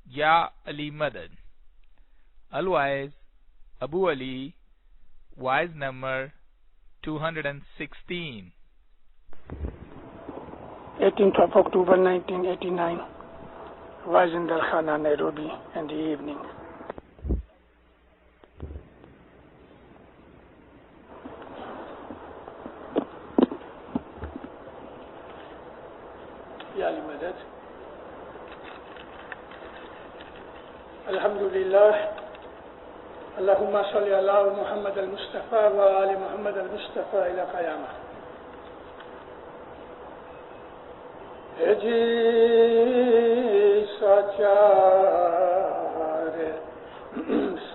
Ya Ali Madad. Al-Waiz, Abu Ali, Waiz number 216. 18th of October 1989, Waiz in Darkhana, Nairobi, in the evening. Ya Ali Madad. Alhamdulillah. Allahumma salli ala Muhammad al-Mustafa wa ali Muhammad al-Mustafa ila qiyamah. Ji sachar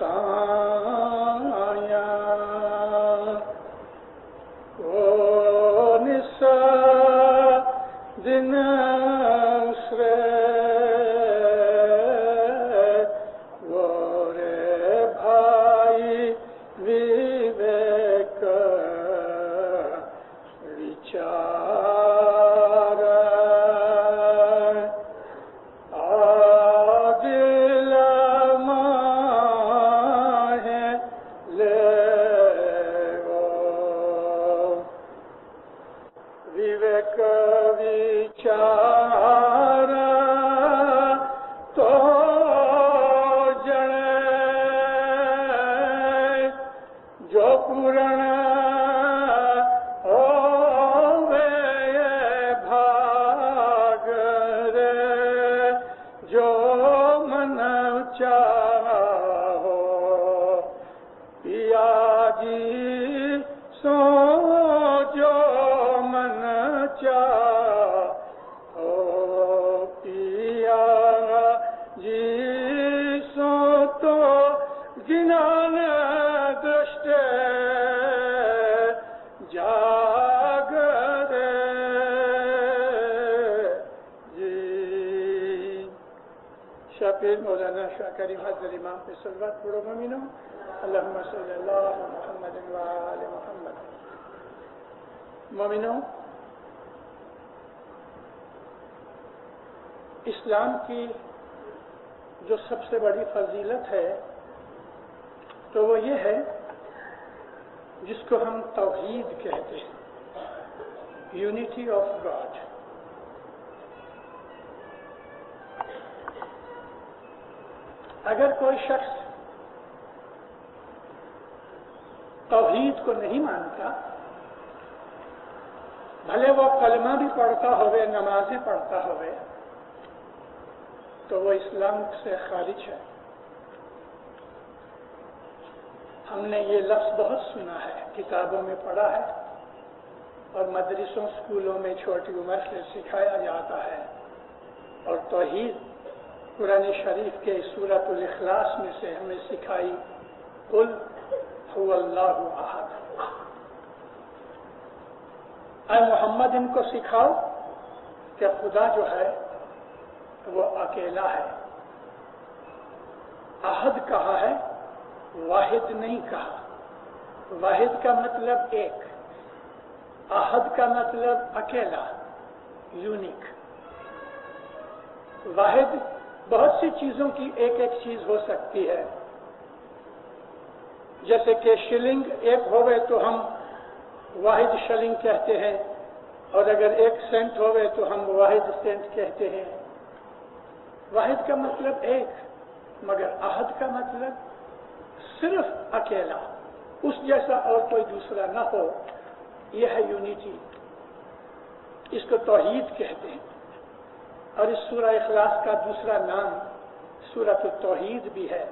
saya o nisa dinasre مولانا شاہ کریم حضرت امام پہ صلوات پڑھو مومنو اللہم صلی اللہ محمد و آل محمد. مومنو، اسلام کی جو سب سے بڑی فضیلت ہے تو وہ یہ ہے جس کو ہم توحید کہتے ہیں، یونٹی آف گاڈ. اگر کوئی شخص توحید کو نہیں مانتا، بھلے وہ کلمہ بھی پڑھتا ہوئے، نمازیں پڑھتا ہوئے، تو وہ اسلام سے خارج ہے. ہم نے یہ لفظ بہت سنا ہے، کتابوں میں پڑھا ہے، اور مدرسوں اسکولوں میں چھوٹی عمر سے سکھایا جاتا ہے. اور توحید قرآن شریف کے سورۃ الاخلاص میں سے ہمیں سکھائی، قل هو اللہ احد. اے محمد ان کو سکھاؤ کہ خدا جو ہے وہ اکیلا ہے. احد کہا ہے، واحد نہیں کہا. واحد کا مطلب ایک، احد کا مطلب اکیلا، یونیک. واحد بہت سی چیزوں کی ایک ایک چیز ہو سکتی ہے، جیسے کہ شلنگ ایک ہوئے تو ہم واحد شلنگ کہتے ہیں، اور اگر ایک سینٹ ہوئے تو ہم واحد سینٹ کہتے ہیں. واحد کا مطلب ایک، مگر احد کا مطلب صرف اکیلا، اس جیسا اور کوئی دوسرا نہ ہو. یہ ہے یونیٹی، اس کو توحید کہتے ہیں. اور اس سورہ اخلاص کا دوسرا نام سورۃ التوحید بھی ہے.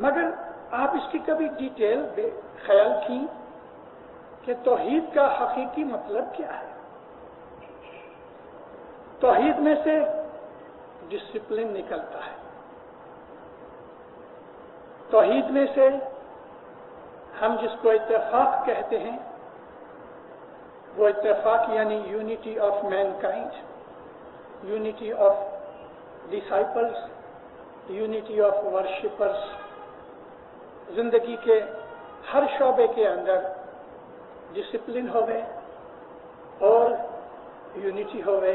مگر آپ اس کی کبھی ڈیٹیل خیال کی کہ توحید کا حقیقی مطلب کیا ہے؟ توحید میں سے ڈسپلن نکلتا ہے. توحید میں سے ہم جس کو اتفاق کہتے ہیں، وہ اتفاق یعنی unity of mankind, unity of disciples, unity of worshippers. زندگی کے ہر شعبے کے اندر ڈسپلن ہوئے اور یونٹی ہوئے،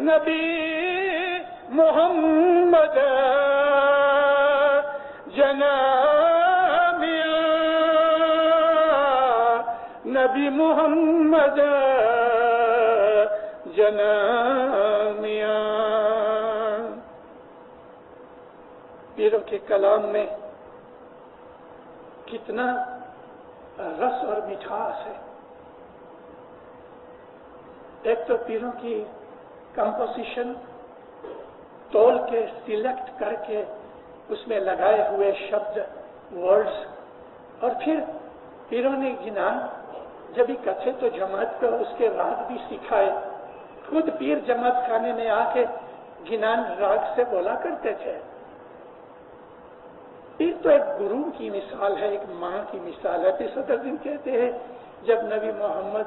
نبی محمد جنامیا نبی محمد جنامیا. پیروں کے کلام میں کتنا رس اور مٹھاس ہے. ایک تو پیروں کی کمپوزیشن تول کے سلیکٹ کر کے اس میں لگائے ہوئے شبد ورڈز، اور پھر پیروں نے گنان جب بھی کتھے تو جماعت کو اس کے راگ بھی سکھائے. خود پیر جماعت خانے میں آ کے گنان راگ سے بولا کرتے تھے. پیر تو ایک گرو کی مثال ہے، ایک ماں کی مثال ہے. پیر صدر دن کہتے ہیں جب نبی محمد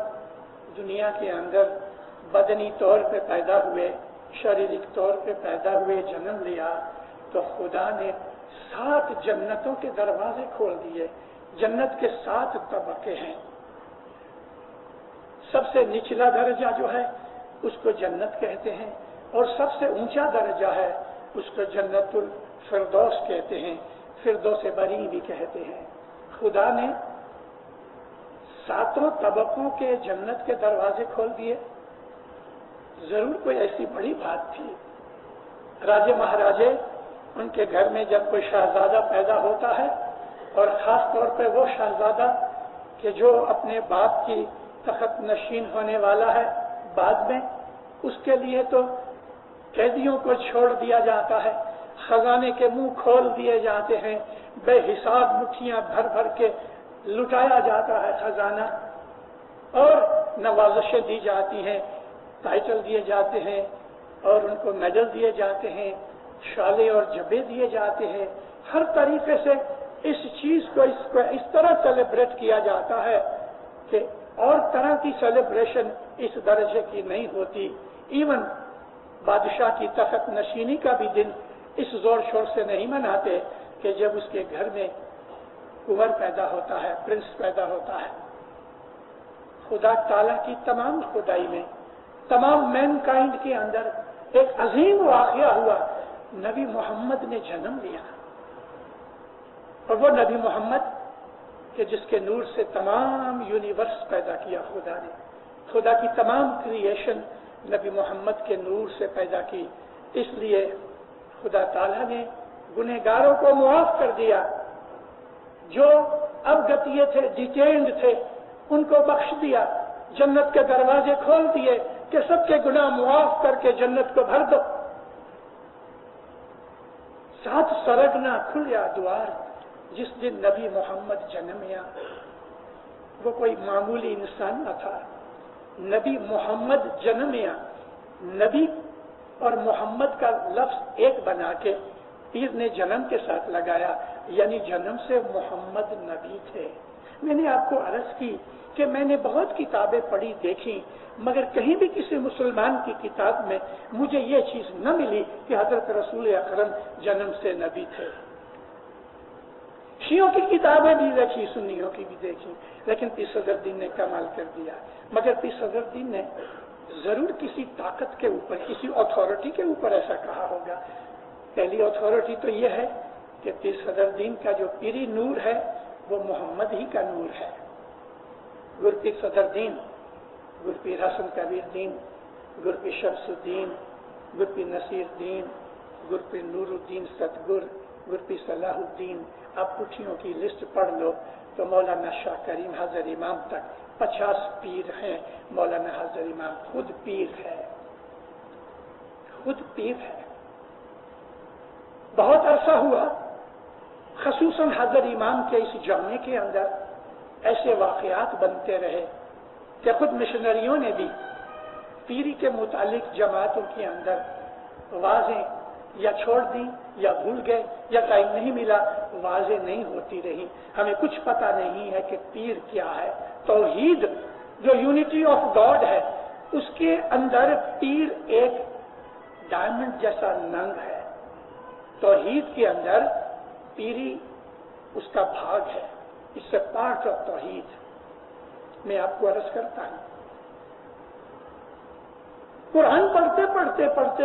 دنیا کے اندر بدنی طور پہ پیدا ہوئے، شاریرک طور پہ پیدا ہوئے، جنم لیا، تو خدا نے 7 جنتوں کے دروازے کھول دیے. جنت کے 7 طبقے ہیں. سب سے نچلا درجہ جو ہے اس کو جنت کہتے ہیں، اور سب سے اونچا درجہ ہے اس کو جنت الفردوس کہتے ہیں، فردوس بری بھی کہتے ہیں. خدا نے 7 طبقوں کے جنت کے دروازے کھول دیے. ضرور کوئی ایسی بڑی بات تھی. راجے مہاراجے ان کے گھر میں جب کوئی شہزادہ پیدا ہوتا ہے، اور خاص طور پہ وہ شہزادہ کہ جو اپنے باپ کی تخت نشین ہونے والا ہے بعد میں، اس کے لیے تو قیدیوں کو چھوڑ دیا جاتا ہے، خزانے کے منہ کھول دیے جاتے ہیں، بے حساب مٹھیاں بھر بھر کے لٹایا جاتا ہے خزانہ، اور نوازشیں دی جاتی ہیں، ٹائٹل دیے جاتے ہیں، اور ان کو میڈل دیے جاتے ہیں، شالے اور جبے دیے جاتے ہیں. ہر طریقے سے اس چیز کو اس طرح سیلیبریٹ کیا جاتا ہے کہ اور طرح کی سیلیبریشن اس درجے کی نہیں ہوتی. ایون بادشاہ کی تخت نشینی کا بھی دن اس زور شور سے نہیں مناتے کہ جب اس کے گھر میں کنور پیدا ہوتا ہے، پرنس پیدا ہوتا ہے. خدا تعالیٰ کی تمام خدائی میں، تمام مین کائنڈ کے اندر ایک عظیم واقعہ ہوا. نبی محمد نے جنم لیا، اور وہ نبی محمد کہ جس کے نور سے تمام یونیورس پیدا کیا خدا نے. خدا کی تمام کریشن نبی محمد کے نور سے پیدا کی. اس لیے خدا تعالیٰ نے گنہگاروں کو معاف کر دیا. جو ابگتیے تھے، ڈیٹینڈ تھے، ان کو بخش دیا. جنت کے دروازے کھول دیے کہ سب کے گناہ معاف کر کے جنت کو بھر دو. 7 سرگنا کھلیا دوار. جس دن نبی محمد جنمیا وہ کوئی معمولی انسان نہ تھا. نبی محمد جنمیا، نبی اور محمد کا لفظ ایک بنا کے پیر نے جنم کے ساتھ لگایا، یعنی جنم سے محمد نبی تھے. میں نے آپ کو عرض کی کہ میں نے بہت کتابیں پڑھی دیکھی، مگر کہیں بھی کسی مسلمان کی کتاب میں مجھے یہ چیز نہ ملی کہ حضرت رسول اکرم جنم سے نبی تھے. شیعوں کی کتابیں بھی دیکھی، سنیوں کی بھی دیکھی، لیکن پیر صدر الدین نے کمال کر دیا. مگر پیر صدر الدین نے ضرور کسی طاقت کے اوپر، کسی اتھارٹی کے اوپر ایسا کہا ہوگا. پہلی اتھارٹی تو یہ ہے کہ پیر صدر الدین کا جو پیری نور ہے وہ محمد ہی کا نور ہے. گر پیر صدر الدین، گر پیر حسن کبیر دین، گر پیر شمس الدین، گر پیر نصیر الدین، گر پیر نور الدین ستگر، گر پیر صلاح الدین. اب پٹھیوں کی لسٹ پڑھ لو تو مولانا شاہ کریم حضر امام تک 50 پیر ہیں. مولانا حضر امام خود پیر ہے، خود پیر ہے. بہت عرصہ ہوا خصوصاً حضر امام کے اس جامع کے اندر ایسے واقعات بنتے رہے کہ خود مشنریوں نے بھی پیری کے متعلق جماعتوں کے اندر واضح یا چھوڑ دی یا بھول گئے یا ٹائم نہیں ملا، واضح نہیں ہوتی رہی. ہمیں کچھ پتہ نہیں ہے کہ پیر کیا ہے. توحید جو یونٹی آف گاڈ ہے اس کے اندر پیر ایک ڈائمنڈ جیسا ننگ ہے. توحید کے اندر پیری اس کا بھاگ ہے. اس سے پارٹ آف توحید. میں آپ کو عرض کرتا ہوں कुरान पढ़ते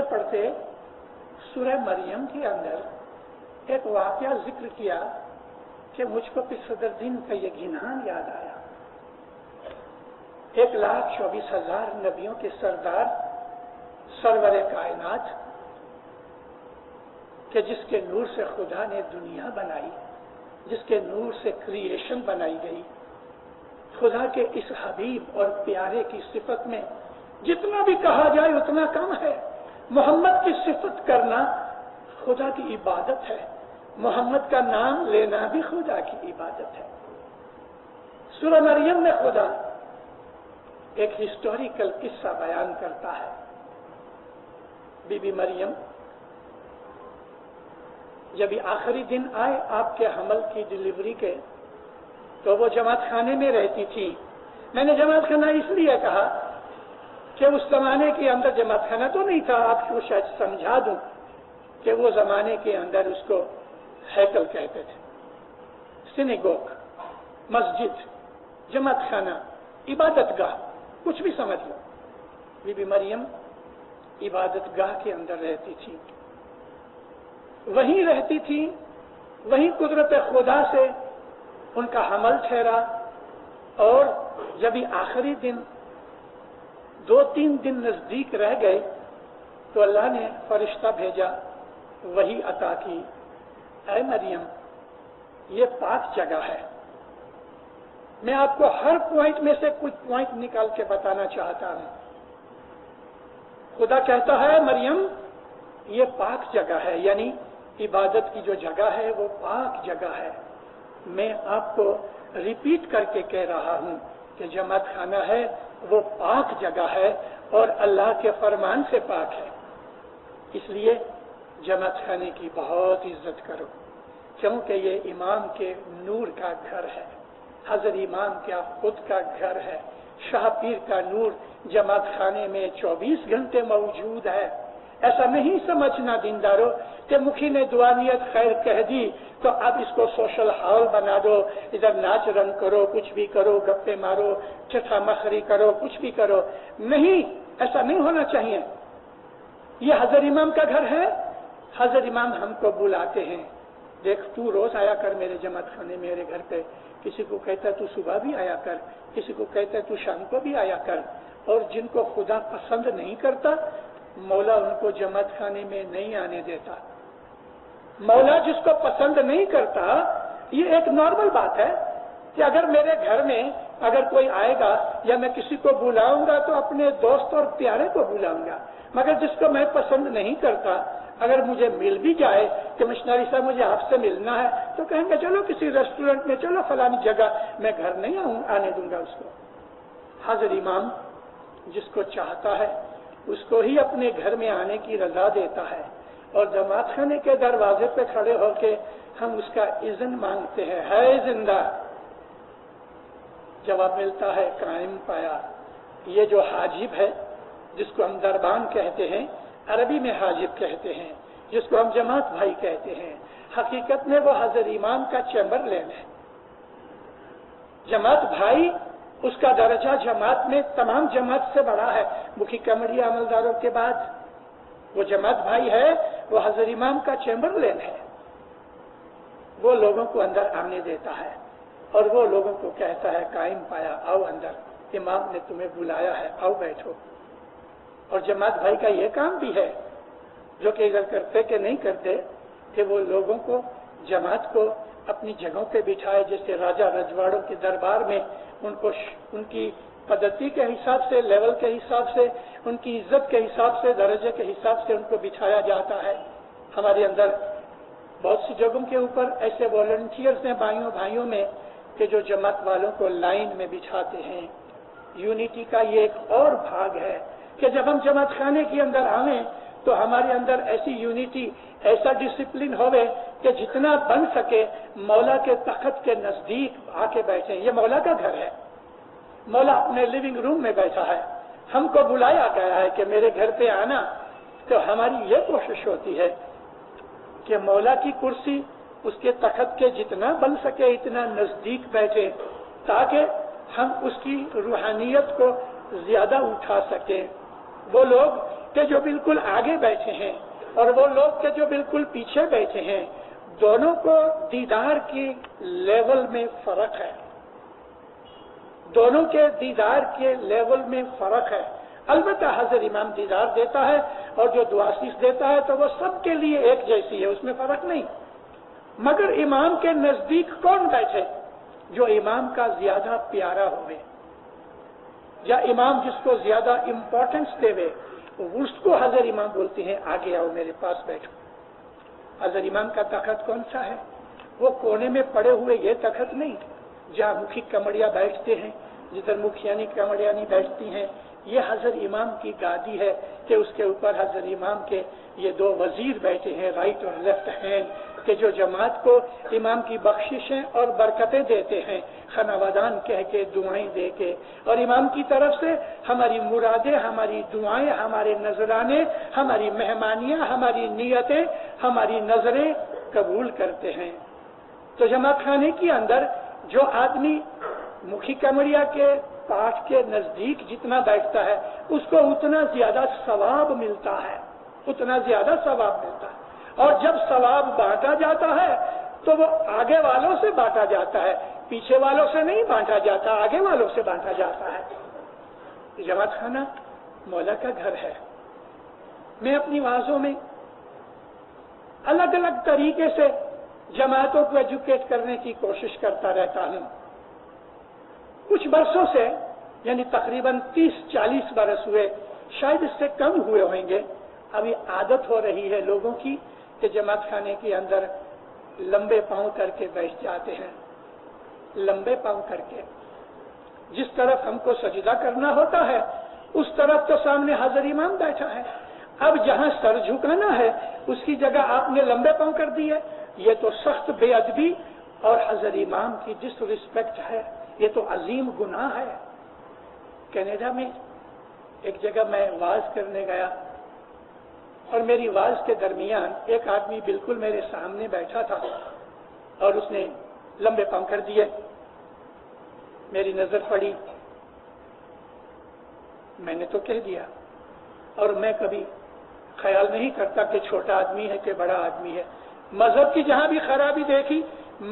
पढ़ते सूरह मरियम के अंदर एक वाकया जिक्र किया कि मुझको फिर सदर दिन का ये घिनान याद आया। 1,24,000 नबियों के सरदार सरवरे कायनात कि जिसके नूर से खुदा ने दुनिया बनाई, जिसके नूर से क्रिएशन बनाई गई, खुदा के इस हबीब और प्यारे की सिफत में जितना भी कहा जाए उतना कम है। मोहम्मद की सिफत करना खुदा की इबादत है, मोहम्मद का नाम लेना भी खुदा की इबादत है। सूरह मरियम में खुदा एक हिस्टोरिकल किस्सा बयान करता है। बीबी मरियम जब आखिरी दिन आए आपके हमल की डिलीवरी के, तो वो जमात खाने में रहती थी। मैंने जमात खाना इसलिए कहा कि उस जमाने के अंदर जमात खाना तो नहीं था, आपको शायद समझा दूं कि वो जमाने के अंदर उसको हैकल कहते थे, सिनेगोग, मस्जिद, जमात खाना, इबादत गाह, कुछ भी समझ लो। बीबी मरियम इबादत गाह के अंदर रहती थी, वहीं रहती थी, वहीं कुदरत खुदा से उनका हमल ठहरा। और जब ये आखिरी दिन 2-3 दिन नजदीक रह गए तो अल्लाह ने फरिश्ता भेजा, वही अता की, ऐ मरियम ये पाक जगह है। मैं आपको हर पॉइंट में से कुछ पॉइंट निकाल के बताना चाहता हूं। खुदा कहता है मरियम ये पाक जगह है, यानी इबादत की जो जगह है वो पाक जगह है। मैं आपको रिपीट करके कह रहा हूं कि जमात खाना है वो पाक जगह है और अल्लाह के फरमान से पाक है। इसलिए जमात खाने की बहुत इज्जत करो, क्योंकि ये इमाम के नूर का घर है, हजरत इमाम का खुद का घर है। शाह पीर का नूर जमात खाने में 24 घंटे मौजूद है। ऐसा नहीं समझना दीनदारों कि मुखी ने दुआ नियत खैर कह दी तो अब इसको सोशल हॉल बना दो, इधर नाच रंग करो, कुछ भी करो, गप्पे मारो, चठा मखरी करो, कुछ भी करो। नहीं, ऐसा नहीं होना चाहिए। ये हजरत इमाम का घर है। हजरत इमाम हमको बुलाते हैं, देख तू रोज आया कर मेरे जमात खाने, मेरे घर पे। किसी को कहता तू सुबह भी आया कर, किसी को कहता तू शाम को भी आया कर। और जिनको खुदा पसंद नहीं करता मौला उनको जमात खाने में नहीं आने देता। मौला जिसको पसंद नहीं करता, ये एक नॉर्मल बात है कि अगर मेरे घर में अगर कोई आएगा या मैं किसी को बुलाऊंगा तो अपने दोस्त और प्यारे को बुलाऊंगा, मगर जिसको मैं पसंद नहीं करता अगर मुझे मिल भी जाए कि मिशनरी साहब मुझे आपसे मिलना है तो कहेंगे चलो किसी रेस्टोरेंट में, चलो फलानी जगह, मैं घर नहीं आने दूंगा उसको। हाजिर इमाम जिसको चाहता है उसको ही अपने घर में आने की रजा देता है। और जमात खाने के दरवाजे पे खड़े होके हम उसका इज़्न मांगते हैं, है जिंदा? जवाब मिलता है कायम पाया। ये जो हाजिब है जिसको हम दरबान कहते हैं, अरबी में हाजिब कहते हैं, जिसको हम जमात भाई कहते हैं, हकीकत में वो हजरत इमाम का चैम्बरलेन है। जमात भाई उसका दर्जा जमात में तमाम जमात से बड़ा है, मुखी कमरिया अमलदारों के बाद वो जमात भाई है, वो हजरत इमाम का चैम्बरलेन है। वो लोगों को अंदर आने देता है और वो लोगों को कहता है कायम पाया, आओ अंदर, इमाम ने तुम्हें बुलाया है, आओ बैठो। और जमात भाई का ये काम भी है जो कि इधर करते कि नहीं करते कि वो लोगों को, जमात को अपनी जगहों पे बिठाए, जैसे राजा रजवाड़ों के दरबार में उनको उनकी पद्धति के हिसाब से, लेवल के हिसाब से, उनकी इज्जत के हिसाब से, दर्जे के हिसाब से उनको बिठाया जाता है। हमारे अंदर बहुत सी जगहों के ऊपर ऐसे वॉलंटियर्स हैं भाइयों में कि जो जमात वालों को लाइन में बिठाते हैं। यूनिटी का ये एक और भाग है कि जब हम जमात खाने के अंदर आवे तो हमारे अंदर ऐसी यूनिटी, ऐसा डिसिप्लिन होवे कि जितना बन सके मौला के तख्त के नजदीक आके बैठे। ये मौला का घर है, मौला अपने लिविंग रूम में बैठा है, हमको बुलाया गया है कि मेरे घर पे आना। तो हमारी ये कोशिश होती है कि मौला की कुर्सी, उसके तख्त के जितना बन सके इतना नजदीक बैठे, ताकि हम उसकी रूहानियत को ज्यादा उठा सकें, وہ لوگ کہ جو بالکل آگے بیٹھے ہیں اور وہ لوگ کہ جو بالکل پیچھے بیٹھے ہیں، دونوں کو دیدار کی لیول میں فرق ہے، دونوں کے دیدار کے لیول میں فرق ہے۔ البتہ حضرت امام دیدار دیتا ہے اور جو دعاسیس دیتا ہے تو وہ سب کے لیے ایک جیسی ہے، اس میں فرق نہیں۔ مگر امام کے نزدیک کون بیٹھے؟ جو امام کا زیادہ پیارا ہوئے یا امام جس کو زیادہ امپورٹنس دے، اس کو حضرت امام بولتے ہیں آگے آؤ میرے پاس بیٹھو۔ حضرت امام کا تخت کون سا ہے؟ وہ کونے میں پڑے ہوئے یہ تخت نہیں جہاں مکھی کمڑیاں بیٹھتے ہیں، جدھر مکھیانی کمڑیانی بیٹھتی ہیں۔ یہ حضرت امام کی گادی ہے کہ اس کے اوپر حضرت امام کے یہ دو وزیر بیٹھے ہیں، رائٹ اور لیفٹ ہینڈ، کہ جو جماعت کو امام کی بخششیں اور برکتیں دیتے ہیں، خناوادان کہہ کے، دعائیں دے کے، اور امام کی طرف سے ہماری مرادیں، ہماری دعائیں، ہمارے نذرانے، ہماری مہمانیاں، ہماری نیتیں، ہماری نظریں قبول کرتے ہیں۔ تو جماعت خانے کے اندر جو آدمی مکھی کمڑیا کے پاٹ کے نزدیک جتنا بیٹھتا ہے اس کو اتنا زیادہ ثواب ملتا ہے، اتنا زیادہ ثواب ملتا ہے۔ اور جب ثواب بانٹا جاتا ہے تو وہ آگے والوں سے بانٹا جاتا ہے، پیچھے والوں سے نہیں بانٹا جاتا، آگے والوں سے بانٹا جاتا ہے۔ جماعت خانہ مولا کا گھر ہے۔ میں اپنی وعظوں میں الگ الگ طریقے سے جماعتوں کو ایجوکیٹ کرنے کی کوشش کرتا رہتا ہوں۔ کچھ برسوں سے، یعنی تقریباً 30-40 برس ہوئے، شاید اس سے کم ہوئے ہوئیں گے، ابھی عادت ہو رہی ہے لوگوں کی کہ جماعت خانے کے اندر لمبے پاؤں کر کے بیٹھ جاتے ہیں، لمبے پاؤں کر کے۔ جس طرف ہم کو سجدہ کرنا ہوتا ہے اس طرف تو سامنے حضرت امام بیٹھا ہے، اب جہاں سر جھکانا ہے اس کی جگہ آپ نے لمبے پاؤں کر دیے، یہ تو سخت بے ادبی اور حضرت امام کی ڈس ریسپیکٹ ہے، یہ تو عظیم گناہ ہے۔ کینیڈا میں ایک جگہ میں واز کرنے گیا اور میری واز کے درمیان ایک آدمی بالکل میرے سامنے بیٹھا تھا اور اس نے لمبے پاؤں کر دیے۔ میری نظر پڑی، میں نے تو کہہ دیا، اور میں کبھی خیال نہیں کرتا کہ چھوٹا آدمی ہے کہ بڑا آدمی ہے۔ مذہب کی جہاں بھی خرابی دیکھی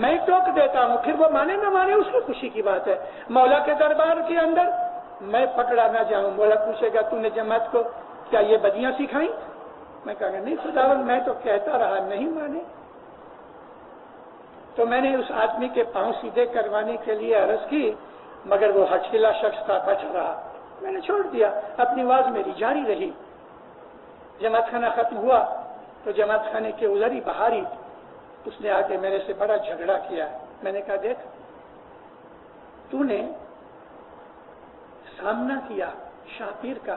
میں ٹوک دیتا ہوں، پھر وہ مانے نہ مانے اس کی خوشی کی بات ہے۔ مولا کے دربار کے اندر میں پکڑا نہ جاؤں، مولا پوچھے گا تو نے جماعت کو کیا یہ بدیاں سکھائیں؟ میں کہا گا نہیں خداوند، میں تو کہتا رہا، نہیں مانے۔ تو میں نے اس آدمی کے پاؤں سیدھے کروانے کے لیے عرض کی، مگر وہ ہٹھیلا شخص تھا، بچ رہا، میں نے چھوڑ دیا، اپنی آواز میری جاری رہی۔ جماعت خانہ ختم ہوا تو جماعت خانے کے ادھر ہی بہاری اس نے آ کے میرے سے بڑا جھگڑا کیا۔ میں نے کہا دیکھ، تو نے سامنا کیا شاہ پیر کا،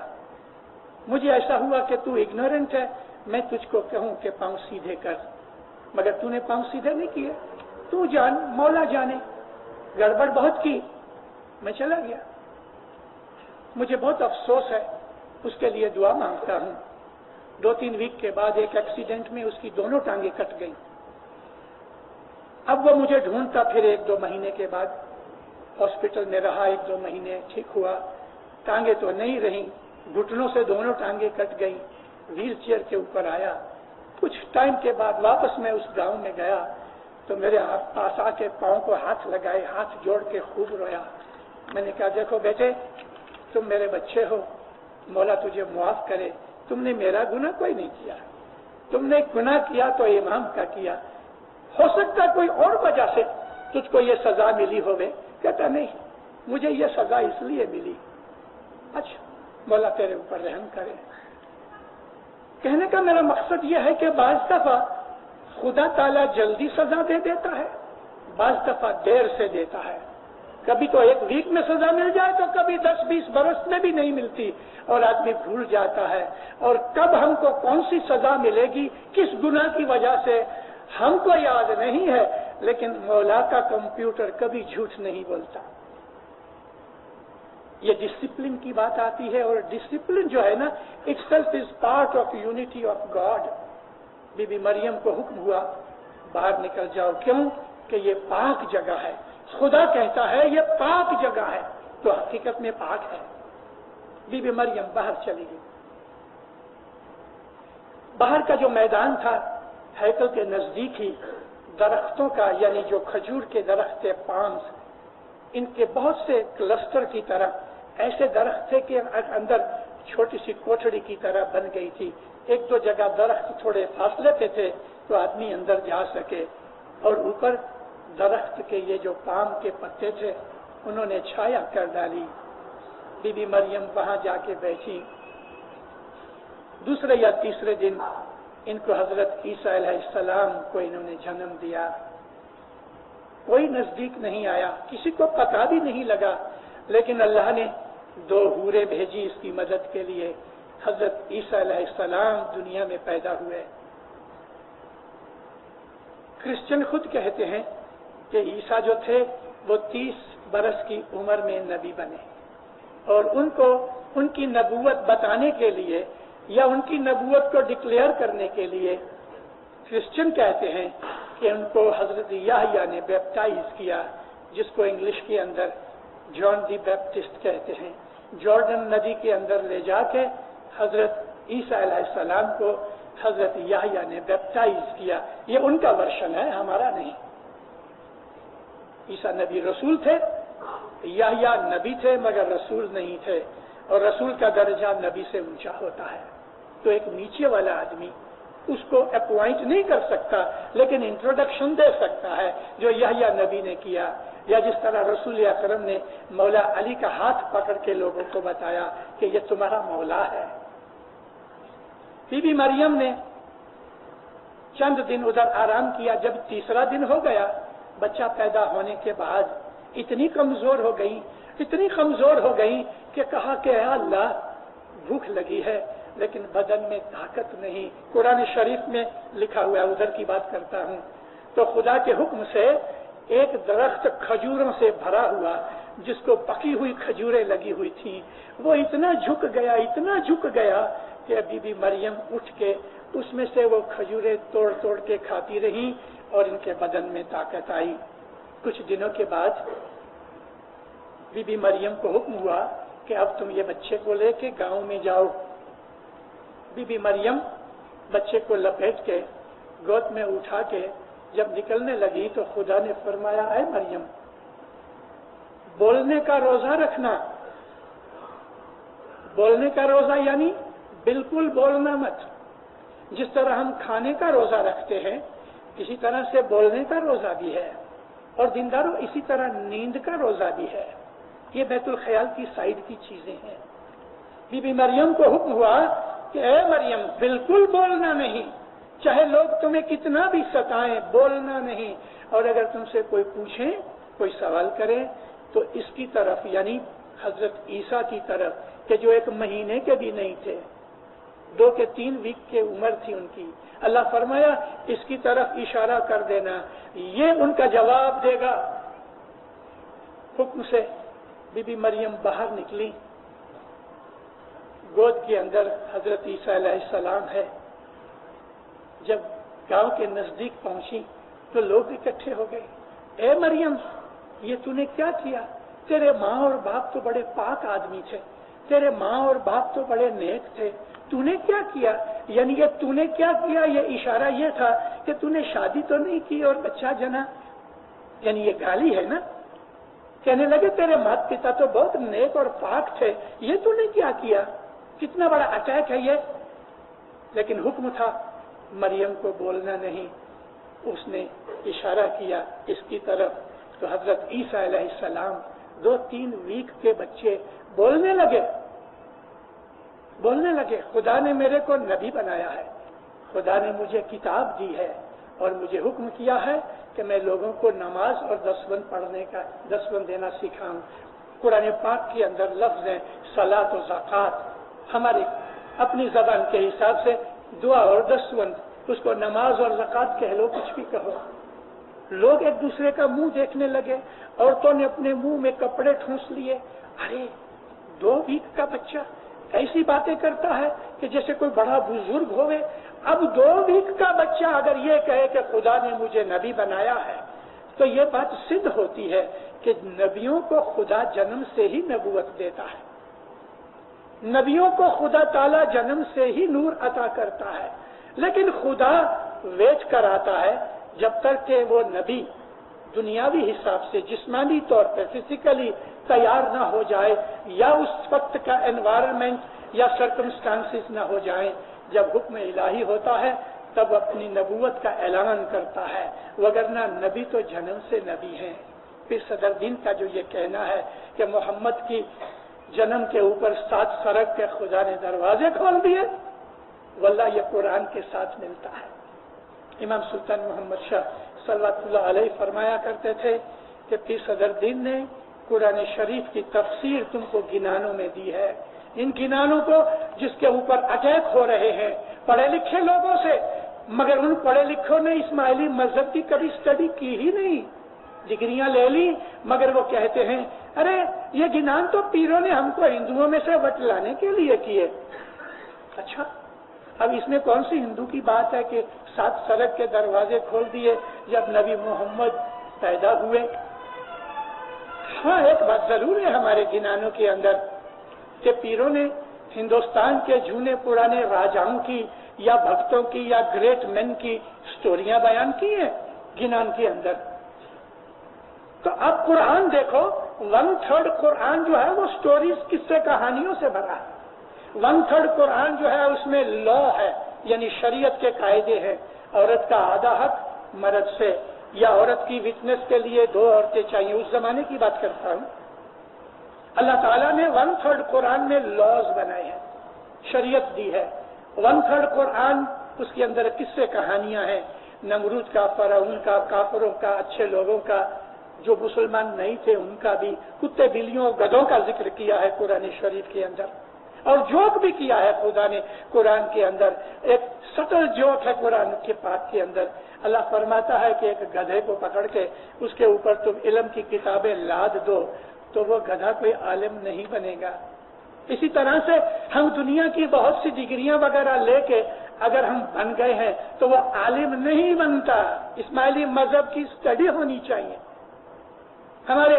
مجھے ایسا ہوا کہ تو اگنورنٹ ہے، میں تجھ کو کہوں کہ پاؤں سیدھے کر، مگر تو نے پاؤں سیدھے نہیں کیے، تو جان مولا جانے، گڑبڑ بہت کی۔ میں چلا گیا، مجھے بہت افسوس ہے، اس کے لیے دعا مانگتا ہوں۔ 2-3 ویک کے بعد ایک ایکسیڈنٹ میں اس کی دونوں ٹانگیں کٹ گئیں۔ اب وہ مجھے ڈھونڈتا، پھر 1-2 مہینے کے بعد ہاسپٹل میں رہا، 1-2 مہینے ٹھیک ہوا، ٹانگیں تو نہیں رہیں، گھٹنوں سے دونوں ٹانگیں کٹ گئیں، ویل چیئر کے اوپر آیا۔ کچھ ٹائم کے بعد واپس میں اس گاؤں میں گیا تو میرے پاس آ کے پاؤں کو ہاتھ لگائے، ہاتھ جوڑ کے خوب رویا۔ میں نے کہا دیکھو بیٹے، تم میرے بچے ہو، مولا تجھے معاف کرے، تم نے میرا گناہ کوئی نہیں کیا، تم نے گناہ کیا تو امام کا کیا، ہو سکتا کوئی اور وجہ سے تجھ کو یہ سزا ملی ہوئے۔ کہتا نہیں، مجھے یہ سزا اس لیے ملی۔ اچھا، مولا تیرے اوپر رحم کرے۔ کہنے کا میرا مقصد یہ ہے کہ بعض دفعہ خدا تعالیٰ جلدی سزا دے دیتا ہے، بعض دفعہ دیر سے دیتا ہے۔ کبھی تو 1 ویک میں سزا مل جائے تو کبھی 10-20 برس میں بھی نہیں ملتی، اور آدمی بھول جاتا ہے، اور کب ہم کو کون سی سزا ملے گی، کس گناہ کی وجہ سے ہم کو یاد نہیں ہے، لیکن مولا کا کمپیوٹر کبھی جھوٹ نہیں بولتا۔ یہ ڈسپلن کی بات آتی ہے، اور ڈسپلن جو ہے نا، itself is part of unity of God. Bibi Maryam کو حکم ہوا باہر نکل جاؤ، کیوں کہ یہ پاک جگہ ہے، خدا کہتا ہے یہ پاک جگہ ہے، تو حقیقت میں پاک ہے۔ بی بی مریم باہر چلی گئی، बाहर का जो मैदान था हैकल के नजदीक ही दरख्तों का, यानी जो खजूर के दरख्त थे, पाम्स, इनके बहुत से क्लस्टर की तरह ऐसे दरख्त थे कि अंदर छोटी सी कोठड़ी की तरह बन गई थी। एक दो जगह दरख्त थोड़े फासले पे थे तो आदमी अंदर जा सके, और ऊपर दरख्त के ये जो पाम के पत्ते थे उन्होंने छाया कर डाली। बीबी मरियम वहां जाके बैठी। दूसरे या तीसरे दिन इनको हजरत ईसा अलैहिस्सलाम को इन्होंने जन्म दिया। कोई नजदीक नहीं आया, किसी को पता भी नहीं लगा, लेकिन अल्लाह ने 2 हूरें भेजी इसकी मदद के लिए। हजरत ईसा अलैहिस्सलाम दुनिया में पैदा हुए। क्रिश्चियन खुद कहते हैं कि ईसा जो थे वो 30 बरस की उम्र में नबी बने, और उनको उनकी नबूवत बताने के लिए या उनकी नबूवत को डिक्लेयर करने के लिए क्रिश्चियन कहते हैं कि उनको हजरत याहया ने बैप्टाइज किया, जिसको इंग्लिश के अंदर जॉन दी बैप्टिस्ट कहते हैं। जॉर्डन नदी के अंदर ले जाके हजरत ईसा अलैहिस्सलाम को हजरत याहया ने बैप्टाइज किया। ये उनका वर्षन है, हमारा नहीं। ईसा नबी रसूल थे, याहया नबी थे मगर रसूल नहीं थे, और रसूल का दर्जा नबी से ऊंचा होता है। तो एक नीचे वाला आदमी उसको अपॉइंट नहीं कर सकता, लेकिन इंट्रोडक्शन दे सकता है, जो याहया नबी ने किया। या जिस तरह रसूल अकरम ने मौला अली का हाथ पकड़ के लोगों को बताया कि ये तुम्हारा मौला है। बीबी मरियम ने चंद दिन उधर आराम किया। जब तीसरा दिन हो गया, बच्चा पैदा होने के बाद इतनी कमजोर हो गई कि कहा कि अल्लाह भूख लगी है लेकिन बदन में ताकत नहीं। कुरान शरीफ में लिखा हुआ है, उधर की बात करता हूँ। तो खुदा के हुक्म से एक दरख्त खजूरों से भरा हुआ, जिसको पकी हुई खजूरें लगी हुई थी, वो इतना झुक गया कि बीबी मरियम उठ के उसमें से वो खजूरें तोड़ तोड़ के खाती रही और इनके बदन में ताकत आई। कुछ दिनों के बाद बीबी मरियम को हुक्म हुआ कि अब तुम ये बच्चे को लेके गांव में जाओ। बीबी मरियम बच्चे को लपेट के गोद में उठा के जब निकलने लगी तो खुदा ने फरमाया, ऐ मरियम, बोलने का रोजा रखना। बोलने का रोजा यानी बिल्कुल बोलना मत। जिस तरह हम खाने का रोजा रखते हैं, इसी तरह से बोलने का रोजा भी है, और दीनदारों इसी तरह नींद का रोजा भी है। ये बैतुल ख्याल की साइड की चीजें हैं। बीबी मरियम को हुक्म हुआ कि ऐ मरियम, बिल्कुल बोलना नहीं, चाहे लोग तुम्हें कितना भी सताएं, बोलना नहीं। और अगर तुमसे कोई पूछे, कोई सवाल करे, तो इसकी तरफ, यानी हजरत ईसा की तरफ, कि जो 1 महीने के भी नहीं थे, 2 के 3 वीक की उम्र थी उनकी, अल्लाह फरमाया इसकी तरफ इशारा कर देना, ये उनका जवाब देगा। हुक्म से बीबी मरियम बाहर निकली। गोद के अंदर हजरत ईसा अलैहिस्सलाम है। जब गांव के नजदीक पहुंची तो लोग इकट्ठे हो गए। ए मरियम, ये तूने क्या किया? तेरे माँ और बाप तो बड़े पाक आदमी थे, तेरे माँ और बाप तो बड़े नेक थे, तूने क्या किया? यानी ये तूने क्या किया, ये इशारा ये था कि तूने शादी तो नहीं की और बच्चा जना, यानी ये गाली है ना। कहने लगे तेरे माता पिता तो बहुत नेक और पाक थे, ये तूने क्या किया? कितना बड़ा अटैक है ये। लेकिन हुक्म था मरियम को बोलना नहीं। उसने इशारा किया इसकी तरफ, तो हजरत ईसा अलैहिस्सलाम 2-3 वीक के बच्चे बोलने लगे। खुदा ने मेरे को नबी बनाया है, खुदा ने मुझे किताब दी है और मुझे हुक्म किया है कि मैं लोगों को नमाज और दसवंद पढ़ने का, दसवंद देना सिखाऊं। कुरान पाक के अंदर लफ्ज है सलात और ज़कात। हमारी अपनी जबान के हिसाब से दुआ और दसवंद, उसको नमाज और ज़कात कह लो, कुछ भी कहो। लोग एक दूसरे का मुंह देखने लगे। औरतों ने अपने मुंह में कपड़े ठूंस लिए। अरे 2 वीक का बच्चा ऐसी बातें करता है कि जैसे कोई बड़ा बुजुर्ग होवे। अब 2 वीक का बच्चा अगर ये कहे कि खुदा ने मुझे नबी बनाया है, तो ये बात सिद्ध होती है कि नबियों को खुदा जन्म से ही नबूवत देता है। नबियों को खुदा ताला जन्म से ही नूर अता करता है। لیکن خدا ویٹ کر آتا ہے جب تک کہ وہ نبی دنیاوی حساب سے جسمانی طور پر فزیکلی تیار نہ ہو جائے، یا اس وقت کا انوائرمنٹ یا سرکمسٹانسز نہ ہو جائیں۔ جب حکم الہی ہوتا ہے تب اپنی نبوت کا اعلان کرتا ہے، وگرنہ نبی تو جنم سے نبی ہیں۔ پھر صدر دین کا جو یہ کہنا ہے کہ محمد کی جنم کے اوپر 7 سرگ کے خدا نے دروازے کھول دیے، واللہ یہ قرآن کے ساتھ ملتا ہے۔ امام سلطان محمد شاہ صلوات اللہ علیہ فرمایا کرتے تھے کہ پیر صدر دین نے قرآن شریف کی تفسیر تم کو گنانوں میں دی ہے، ان گنانوں کو جس کے اوپر اٹیک ہو رہے ہیں پڑھے لکھے لوگوں سے، مگر ان پڑھے لکھوں نے اسماعیلی مذہب کی کبھی اسٹڈی کی ہی نہیں، ڈگریاں لے لی، مگر وہ کہتے ہیں ارے یہ گنان تو پیروں نے ہم کو ہندوؤں میں سے بتلانے کے لیے کیے۔ اچھا، اب اس میں کون سی ہندو کی بات ہے کہ 7 سرگ کے دروازے کھول دیے جب نبی محمد پیدا ہوئے؟ ہاں، ایک بات ضرور ہے ہمارے گنانوں کے اندر کہ پیروں نے ہندوستان کے جھونے پرانے راجاؤں کی یا بھکتوں کی یا گریٹ مین کی سٹوریاں بیان کی ہیں گنان کے اندر۔ تو اب قرآن دیکھو، 1/3 قرآن جو ہے وہ سٹوریز، قصے کہانیوں سے بھرا ہے۔ 1/3 قرآن جو ہے اس میں لا ہے، یعنی شریعت کے قاعدے ہیں، عورت کا آدھا حق مرد سے، یا عورت کی وٹنس کے لیے 2 عورتیں چاہیے، اس زمانے کی بات کرتا ہوں۔ اللہ تعالیٰ نے 1/3 قرآن میں لاز بنائے ہیں، شریعت دی ہے۔ 1/3 قرآن اس کے اندر قصے کہانیاں ہیں، نمرود کا، فرعون کا، کافروں کا، اچھے لوگوں کا، جو مسلمان نہیں تھے ان کا بھی، کتے بلیوں گدھوں کا ذکر کیا ہے قرآن شریف کے اندر، اور جوک بھی کیا ہے خدا نے قرآن کے اندر۔ ایک سٹل جوک ہے قرآن کے پاک کے اندر، اللہ فرماتا ہے کہ ایک گدھے کو پکڑ کے اس کے اوپر تم علم کی کتابیں لاد دو تو وہ گدھا کوئی عالم نہیں بنے گا۔ اسی طرح سے ہم دنیا کی بہت سی ڈگریاں وغیرہ لے کے اگر ہم بن گئے ہیں تو وہ عالم نہیں بنتا۔ اسماعیلی مذہب کی اسٹڈی ہونی چاہیے۔ ہمارے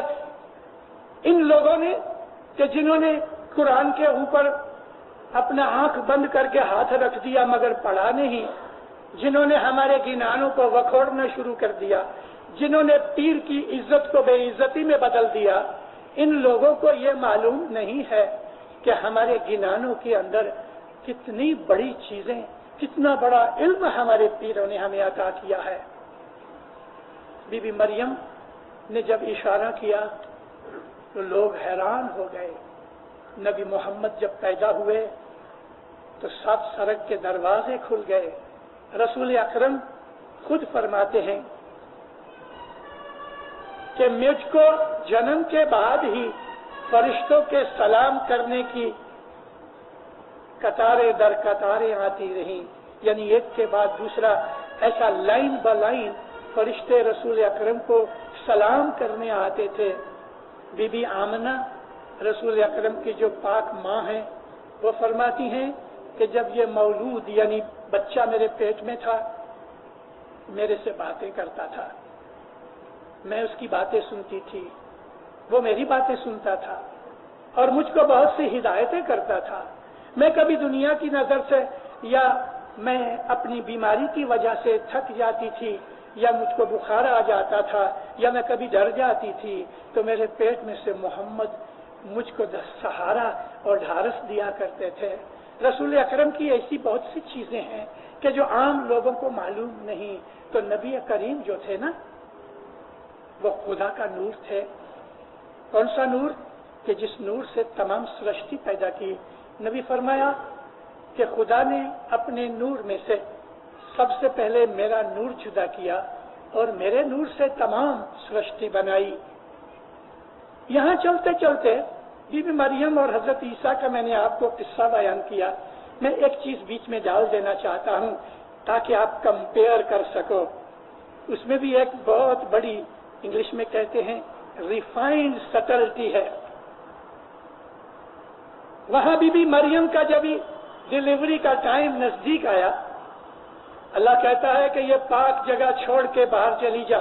ان لوگوں نے کہ جنہوں نے قرآن کے اوپر اپنا آنکھ بند کر کے ہاتھ رکھ دیا مگر پڑھا نہیں، جنہوں نے ہمارے گنانوں کو وکھوڑنا شروع کر دیا، جنہوں نے پیر کی عزت کو بے عزتی میں بدل دیا، ان لوگوں کو یہ معلوم نہیں ہے کہ ہمارے گنانوں کے اندر کتنی بڑی چیزیں، کتنا بڑا علم ہمارے پیروں نے ہمیں عطا کیا ہے۔ بی بی مریم نے جب اشارہ کیا تو لوگ حیران ہو گئے۔ نبی محمد جب پیدا ہوئے تو 7 سرگ کے دروازے کھل گئے۔ رسول اکرم خود فرماتے ہیں کہ مجھ کو جنم کے بعد ہی فرشتوں کے سلام کرنے کی قطاریں در قطاریں آتی رہیں، یعنی ایک کے بعد دوسرا، ایسا لائن با لائن فرشتے رسول اکرم کو سلام کرنے آتے تھے۔ بی بی آمنہ رسول اکرم کی جو پاک ماں ہیں وہ فرماتی ہیں کہ جب یہ مولود یعنی بچہ میرے پیٹ میں تھا میرے سے باتیں کرتا تھا، میں اس کی باتیں سنتی تھی، وہ میری باتیں سنتا تھا اور مجھ کو بہت سی ہدایتیں کرتا تھا۔ میں کبھی دنیا کی نظر سے یا میں اپنی بیماری کی وجہ سے تھک جاتی تھی یا مجھ کو بخار آ جاتا تھا یا میں کبھی ڈر جاتی تھی تو میرے پیٹ میں سے محمد مجھ کو سہارا اور ڈھارس دیا کرتے تھے۔ رسول اکرم کی ایسی بہت سی چیزیں ہیں کہ جو عام لوگوں کو معلوم نہیں۔ تو نبی کریم جو تھے نا وہ خدا کا نور تھے۔ کون سا نور؟ کہ جس نور سے تمام سرشٹی پیدا کی۔ نبی فرمایا کہ خدا نے اپنے نور میں سے سب سے پہلے میرا نور جدا کیا اور میرے نور سے تمام سرشٹی بنائی۔ یہاں چلتے چلتے بی بی مریم اور حضرت عیسیٰ کا میں نے آپ کو قصہ بیان کیا۔ میں ایک چیز بیچ میں ڈال دینا چاہتا ہوں تاکہ آپ کمپیئر کر سکو۔ اس میں بھی ایک بہت بڑی، انگلش میں کہتے ہیں ریفائنڈ سٹلٹی ہے۔ وہاں بی بی مریم کا جب ڈلیوری کا ٹائم نزدیک آیا، اللہ کہتا ہے کہ یہ پاک جگہ چھوڑ کے باہر چلی جا،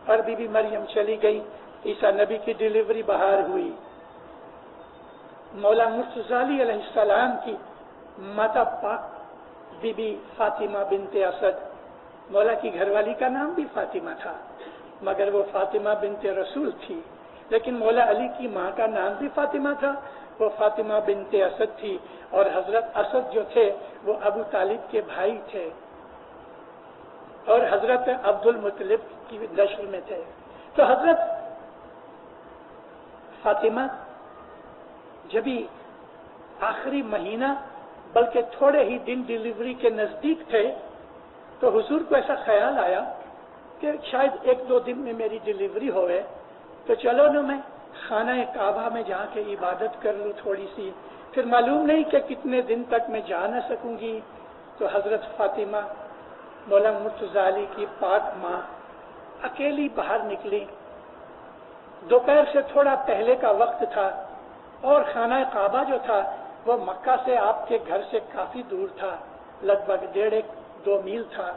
اور بی بی مریم چلی گئی۔ عیسیٰ نبی کی ڈلیوری باہر ہوئی۔ مولا مرتضی علیہ السلام کی ماتا پاک بی بی فاطمہ بنت اسد، مولا کی گھر والی کا نام بھی فاطمہ تھا، مگر وہ فاطمہ بنت رسول تھی، لیکن مولا علی کی ماں کا نام بھی فاطمہ تھا، وہ فاطمہ بنت اسد تھی، اور حضرت اسد جو تھے وہ ابو طالب کے بھائی تھے اور حضرت عبد المطلب کی نسل میں تھے۔ تو حضرت فاطمہ جبھی آخری مہینہ بلکہ تھوڑے ہی دن ڈیلیوری کے نزدیک تھے تو حضور کو ایسا خیال آیا کہ شاید 1-2 دن میں میری ڈیلیوری ہوئے، تو چلو نا میں خانہ کعبہ میں جا کے عبادت کر لوں تھوڑی سی، پھر معلوم نہیں کہ کتنے دن تک میں جا نہ سکوں گی۔ تو حضرت فاطمہ مولا مرتضی علی کی پاک ماں اکیلی باہر نکلی، دوپہر سے تھوڑا پہلے کا وقت تھا، اور خانہ کعبہ جو تھا وہ مکہ سے آپ کے گھر سے کافی دور تھا، لگ بھگ 1.5-2 میل تھا۔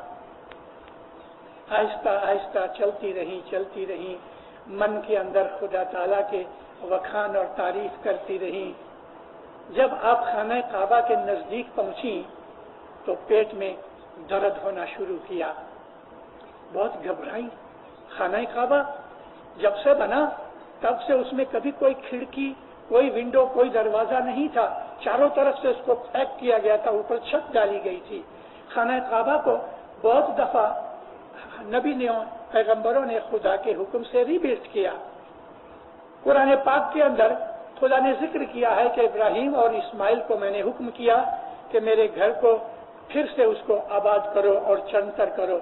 آہستہ آہستہ چلتی رہی، من کے اندر خدا تعالیٰ کے وکھان اور تعریف کرتی رہی۔ جب آپ خانہ کعبہ کے نزدیک پہنچی تو پیٹ میں درد ہونا شروع کیا، بہت گھبرائی۔ خانہ کعبہ جب سے بنا تب سے اس میں کبھی کوئی کھڑکی، کوئی ونڈو، کوئی دروازہ نہیں تھا، چاروں طرف سے اس کو پیک کیا گیا تھا، اوپر چھت ڈالی گئی تھی۔ خانہ کعبہ کو بہت دفعہ نبی نے، پیغمبروں نے خدا کے حکم سے ری بلڈ کیا۔ قرآن پاک کے اندر خدا نے ذکر کیا ہے کہ ابراہیم اور اسماعیل کو میں نے حکم کیا کہ میرے گھر کو پھر سے اس کو آباد کرو اور چنتر کرو۔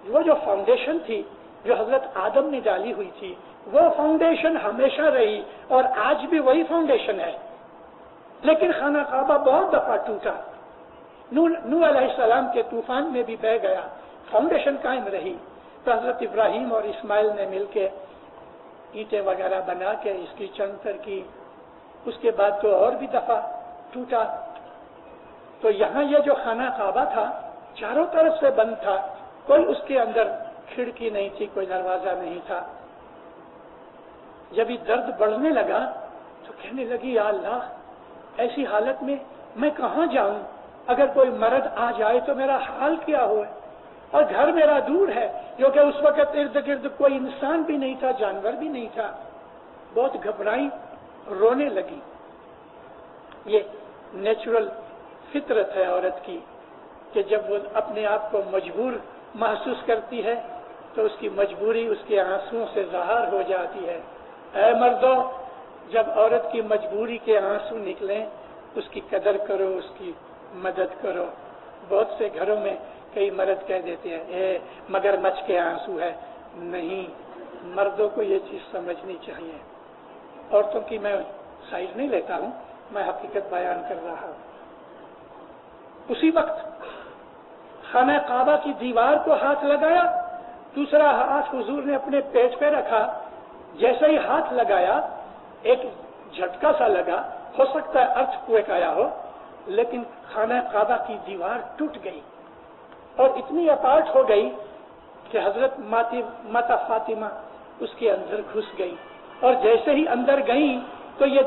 وہ جو فاؤنڈیشن تھی جو حضرت آدم نے ڈالی ہوئی تھی، وہ فاؤنڈیشن ہمیشہ رہی اور آج بھی وہی فاؤنڈیشن ہے، لیکن خانہ کعبہ بہت دفعہ ٹوٹا، نوح علیہ السلام کے طوفان میں بھی بہہ گیا، فاؤنڈیشن قائم رہی۔ تو حضرت ابراہیم اور اسماعیل نے مل کے اینٹیں وغیرہ بنا کے اس کی چنتر کی، اس کے بعد تو اور بھی دفعہ ٹوٹا۔ تو یہاں یہ جو خانہ کعبہ تھا چاروں طرف سے بند تھا، کوئی اس کے اندر کھڑکی نہیں تھی، کوئی دروازہ نہیں تھا۔ جب یہ درد بڑھنے لگا تو کہنے لگی یا اللہ، ایسی حالت میں میں کہاں جاؤں؟ اگر کوئی مرد آ جائے تو میرا حال کیا ہوئے، اور گھر میرا دور ہے، جو کہ اس وقت ارد گرد کوئی انسان بھی نہیں تھا، جانور بھی نہیں تھا۔ بہت گھبرائی، رونے لگی۔ یہ نیچرل فطرت ہے عورت کی کہ جب وہ اپنے آپ کو مجبور محسوس کرتی ہے تو اس کی مجبوری اس کے آنسوؤں سے ظاہر ہو جاتی ہے۔ اے مردوں، جب عورت کی مجبوری کے آنسو نکلیں اس کی قدر کرو، اس کی مدد کرو۔ بہت سے گھروں میں کئی مرد کہہ دیتے ہیں اے مگر مچھ کے آنسو ہے، نہیں، مردوں کو یہ چیز سمجھنی چاہیے۔ عورتوں کی میں سائز نہیں لیتا ہوں، میں حقیقت بیان کر رہا ہوں۔ اسی وقت خانہ کعبہ کی دیوار کو ہاتھ لگایا، دوسرا ہاتھ حضور نے اپنے پیٹ پہ رکھا۔ جیسے ہی ہاتھ لگایا ایک جھٹکا سا لگا، ہو سکتا ہے ارتھ کوئک آیا ہو، لیکن خانہ کعبہ کی دیوار ٹوٹ گئی اور اتنی اپارٹ ہو گئی کہ حضرت ماتا فاطمہ اس کے اندر گھس گئی، اور جیسے ہی اندر گئی تو یہ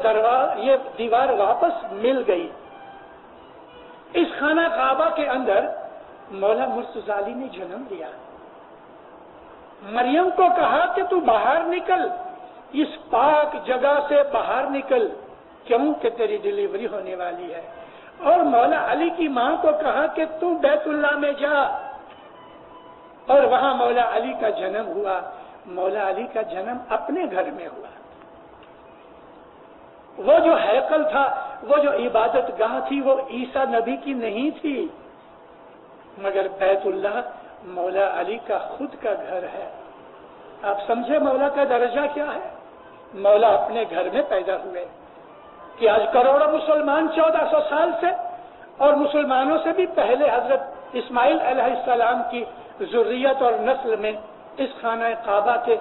دیوار واپس مل گئی۔ اس خانہ کعبہ کے اندر مولا مرتضی علی نے جنم لیا۔ مریم کو کہا کہ تو باہر نکل، اس پاک جگہ سے باہر نکل، کیوں کہ تیری ڈیلیوری ہونے والی ہے۔ اور مولا علی کی ماں کو کہا کہ تو بیت اللہ میں جا، اور وہاں مولا علی کا جنم ہوا۔ مولا علی کا جنم اپنے گھر میں ہوا۔ وہ جو ہیکل تھا، وہ جو عبادت گاہ تھی، وہ عیسیٰ نبی کی نہیں تھی، مگر بیت اللہ مولا علی کا خود کا گھر ہے۔ آپ سمجھے مولا کا درجہ کیا ہے؟ مولا اپنے گھر میں پیدا ہوئے کہ آج کروڑوں مسلمان 1400 سال سے اور مسلمانوں سے بھی پہلے حضرت اسماعیل علیہ السلام کی ذریت اور نسل میں اس خانہ کعبہ کے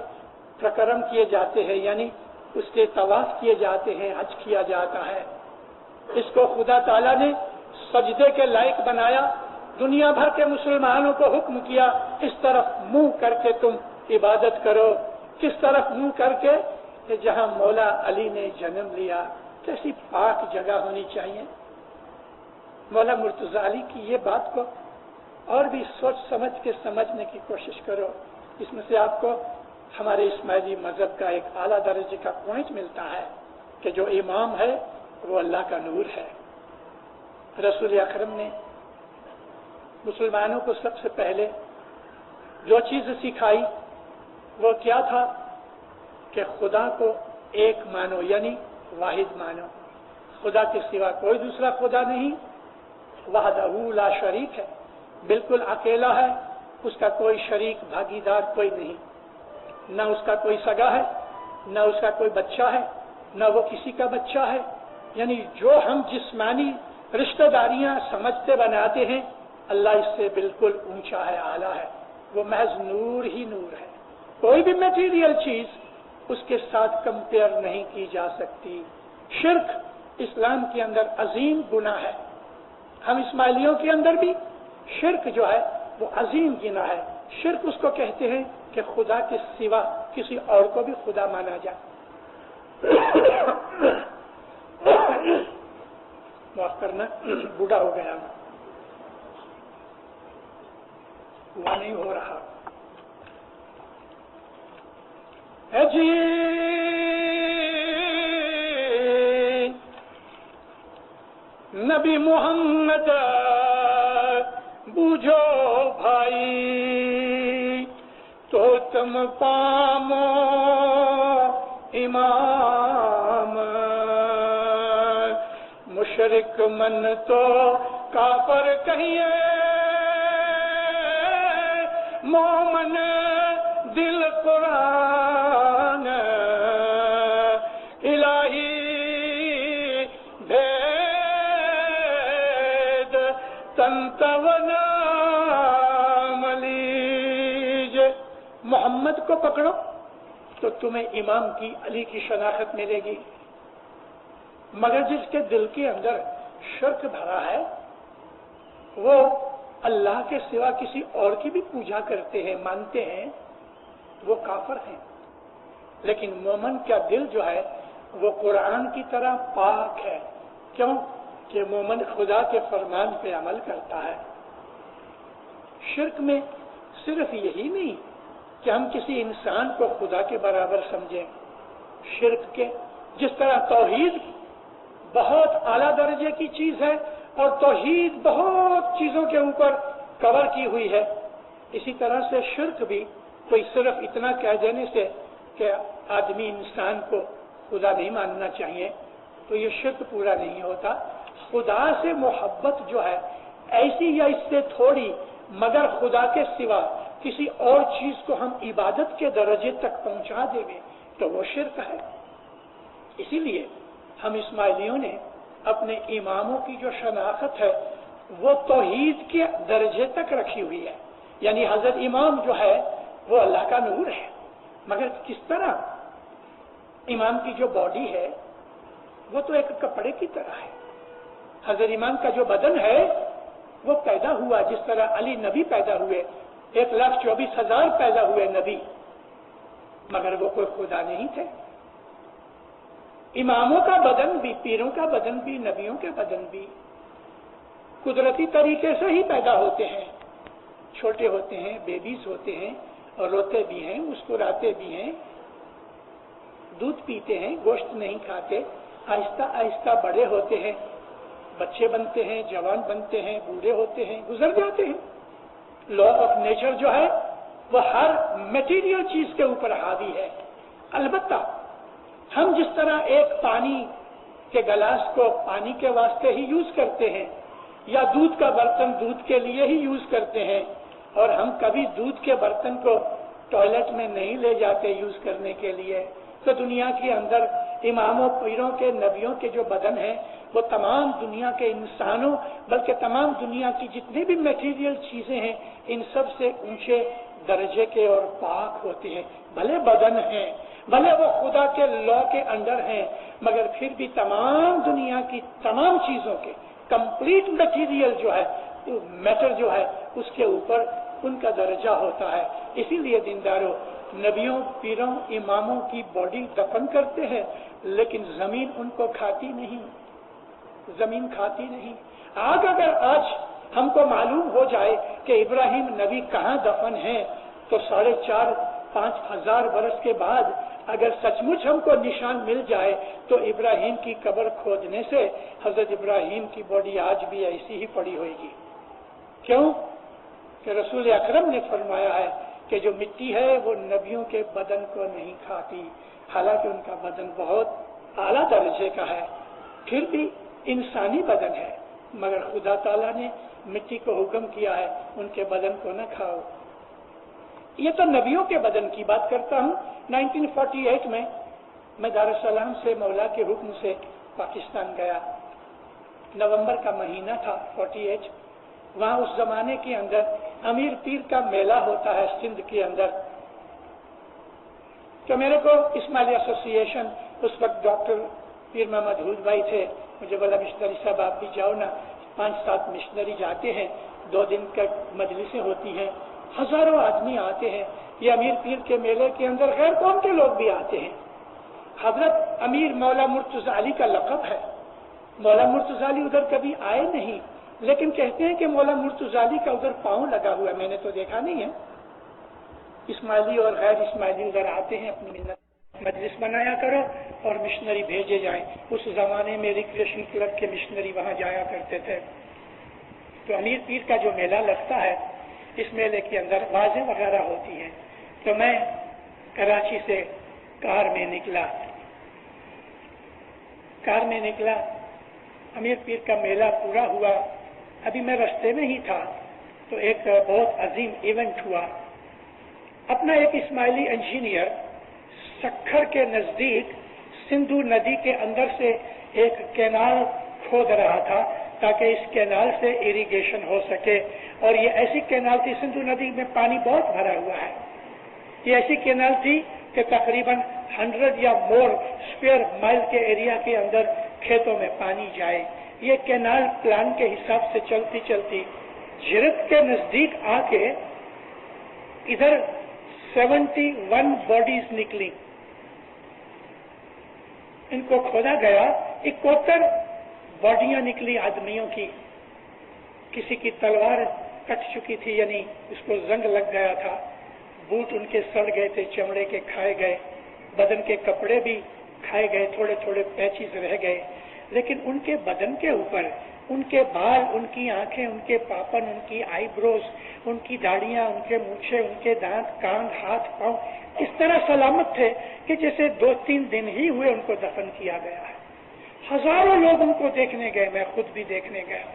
پرکرم کیے جاتے ہیں، یعنی اس کے طواف کیے جاتے ہیں، حج کیا جاتا ہے۔ اس کو خدا تعالیٰ نے سجدے کے لائق بنایا، دنیا بھر کے مسلمانوں کو حکم کیا اس طرف منہ کر کے تم عبادت کرو۔ کس طرف منہ کر کے؟ کہ جہاں مولا علی نے جنم لیا۔ کیسی پاک جگہ ہونی چاہیے۔ मौला मुर्तजा अली की ये बात को और भी सोच समझ के समझने की कोशिश करो। इसमें से आपको हमारे इस्माइली मजहब का एक आला दर्जे का पॉइंट मिलता है कि जो इमाम है वो अल्लाह का नूर है। रसूल अकरम ने मुसलमानों को सबसे पहले जो चीज सिखाई वो क्या था कि खुदा को एक मानो, यानी वाहिद मानो। खुदा के सिवा कोई दूसरा खुदा नहीं, वहदहू ला शरीक है, बिल्कुल अकेला है, उसका कोई शरीक भागीदार कोई नहीं, न उसका कोई सगा है, न उसका कोई बच्चा है, न वो किसी का बच्चा है। यानी जो हम जिस्मानी रिश्तेदारियां समझते बनाते हैं, अल्लाह इससे बिल्कुल ऊंचा है, आला है, वो महज नूर ही नूर है। कोई भी मटेरियल चीज उसके साथ कंपेयर नहीं की जा सकती। शिर्क इस्लाम के अंदर अजीम गुनाह है। हम इस्माइलियों के अंदर भी शिर्क जो है वो अजीम गुनाह है। शिर्क उसको कहते हैं कि खुदा के सिवा किसी और को भी खुदा माना जाए। माफ करना, बूढ़ा हो गया मैं, हुआ नहीं हो रहा है जी। नबी मोहम्मद बूझो भाई तो तुम पामो इमाम, मुशरिक मन तो काफर कहिए, मोमन दिल कुरान, इलाही भेद तंतवना मलीज। मोहम्मद को पकड़ो तो तुम्हें इमाम की, अली की शनाख्त मिलेगी। मगर जिसके दिल के अंदर शिर्क भरा है, वो अल्लाह के सिवा किसी और की भी पूजा करते हैं, मानते हैं, वो काफर हैं। लेकिन मोमन का दिल जो है वो कुरान की तरह पाक है। क्यों? कि मोमन खुदा के फरमान पे अमल करता है। शिर्क में सिर्फ यही नहीं कि हम किसी इंसान को खुदा के बराबर समझें। शिर्क के जिस तरह तौहीद बहुत आला दर्जे की चीज है और तौहीद बहुत चीजों के ऊपर कवर की हुई है, इसी तरह से शिर्क भी कोई सिर्फ इतना कह देने से कि आदमी इंसान को खुदा नहीं मानना चाहिए तो ये शिर्क पूरा नहीं होता। खुदा से मोहब्बत जो है ऐसी या इससे थोड़ी, मगर खुदा के सिवा किसी और चीज को हम इबादत के दर्जे तक पहुंचा देंगे तो वो शिर्क है। इसीलिए हम इस्माइलियों ने अपने इमामों की जो शनाख्त है वो तौहीद के दर्जे तक रखी हुई है। यानी हजरत इमाम जो है वो अल्लाह का नूर है। मगर किस तरह? इमाम की जो बॉडी है वो तो एक कपड़े की तरह है। हजरत इमाम का जो बदन है वो पैदा हुआ जिस तरह अली नबी पैदा हुए, 1,24,000 पैदा हुए नबी, मगर वो कोई खुदा नहीं थे। इमामों का बदन भी, पीरों का बदन भी, नबियों के बदन भी कुदरती तरीके से ही पैदा होते हैं। छोटे होते हैं, बेबीज होते हैं और रोते भी हैं, मुस्कुराते भी हैं, दूध पीते हैं, गोश्त नहीं खाते, आहिस्ता आहिस्ता बड़े होते हैं, बच्चे बनते हैं, जवान बनते हैं, बूढ़े होते हैं, गुजर जाते हैं। लॉ ऑफ नेचर जो है वो हर मटेरियल चीज के ऊपर हावी है। अलबत्ता हम जिस तरह एक पानी के गिलास को पानी के वास्ते ही यूज करते हैं या दूध का बर्तन दूध के लिए ही यूज करते हैं, और हम कभी दूध के बर्तन को टॉयलेट में नहीं ले जाते यूज करने के लिए, तो दुनिया के अंदर इमामों, पीरों के, नबियों के जो बदन है वो तमाम दुनिया के इंसानों, बल्कि तमाम दुनिया की जितनी भी मटेरियल चीजें हैं इन सब से ऊंचे दर्जे के और पाक होते हैं। भले बदन है, भले वो खुदा के लॉ के अंडर हैं, मगर फिर भी तमाम दुनिया की तमाम चीजों के कंप्लीट मटेरियल जो है, मैटर जो है, उसके ऊपर उनका दर्जा होता है। इसीलिए दीनदारों, नबियों, पीरों, इमामों की बॉडी दफन करते हैं, लेकिन जमीन उनको खाती नहीं, जमीन खाती नहीं। अगर आज हमको मालूम हो जाए कि इब्राहिम नबी कहाँ दफन है, तो 4,500-5 हजार बरस के बाद अगर सचमुच हमको निशान मिल जाए तो इब्राहिम की कब्र खोदने से हजरत इब्राहिम की बॉडी आज भी ऐसी ही पड़ी होगी। क्यों कि रसूल अकरम ने फरमाया है कि जो मिट्टी है वो नबियों के बदन को नहीं खाती, हालांकि उनका बदन बहुत आला दर्जे का है, फिर भी इंसानी बदन है, मगर खुदा ताला ने मिट्टी को हुक्म किया है उनके बदन को न खाओ। ये तो नबियों के बदन की बात करता हूँ। 1948 में मैं दारुस्सलाम से मौला के हुक्म से पाकिस्तान गया। नवंबर का महीना था 48। वहाँ उस जमाने के अंदर अमीर पीर का मेला होता है सिंध के अंदर। तो मेरे को इस्माइली एसोसिएशन, उस वक्त डॉक्टर पीर मोहम्मद हूद भाई थे, मुझे बोला मिशनरी साहब आप भी जाओ ना। 5-7 मिशनरी जाते हैं, 2 दिन का मजलिसें होती हैं, हजारों आदमी आते हैं। ये अमीर पीर के मेले के अंदर गैर कौम के लोग भी आते हैं। हजरत अमीर मौला मुर्तजा अली का लक़ब है। मौला मुर्तजा अली उधर कभी आए नहीं, लेकिन कहते हैं कि मौला मुर्तजा अली का उधर पांव लगा हुआ है, मैंने तो देखा नहीं है। इस्माइली और गैर इस्माइली उधर आते हैं, अपनी मिन्नत मजलिस बनाया करो और मिशनरी भेजे जाएं। उस जमाने में रिक्रिएशन क्लब के मिशनरी वहां जाया करते थे। तो अमीर पीर का जो मेला लगता है, इस मेले के अंदर वाज़ें वगैरह होती हैं। तो मैं कराची से कार में निकला, अमीर पीर का मेला पूरा हुआ। अभी मैं रास्ते में ही था तो एक बहुत अजीम इवेंट हुआ। अपना एक इस्माइली इंजीनियर सक्खर के नजदीक सिंधु नदी के अंदर से एक कैनाल खोद रहा था ताकि इस कैनाल से इरिगेशन हो सके। और ये ऐसी कैनाल थी, सिंधु नदी में पानी बहुत भरा हुआ है, ये ऐसी कैनाल थी कि तकरीबन 100 या मोर स्क्वायर माइल के एरिया के अंदर खेतों में पानी जाए। ये कैनाल प्लान के हिसाब से चलती चलती जिरत के नजदीक आके इधर 71 बॉडीज निकली। इनको खोदा गया, 71 बॉडियां निकली आदमियों की। किसी की तलवार कट चुकी थी, यानी उसको जंग लग गया था, बूट उनके सड़ गए थे, चमड़े के खाए गए, बदन के कपड़े भी खाए गए, थोड़े थोड़े पैचेस रह गए। लेकिन उनके बदन के ऊपर उनके बाल, उनकी आंखें, उनके पापन, उनकी आईब्रोज, उनकी दाढ़ियां, उनके मूछे, उनके दांत, कान, हाथ, पांव इस तरह सलामत थे कि जैसे 2-3 दिन ही हुए उनको दफन किया गया है। हजारों लोग उनको देखने गए, मैं खुद भी देखने गया।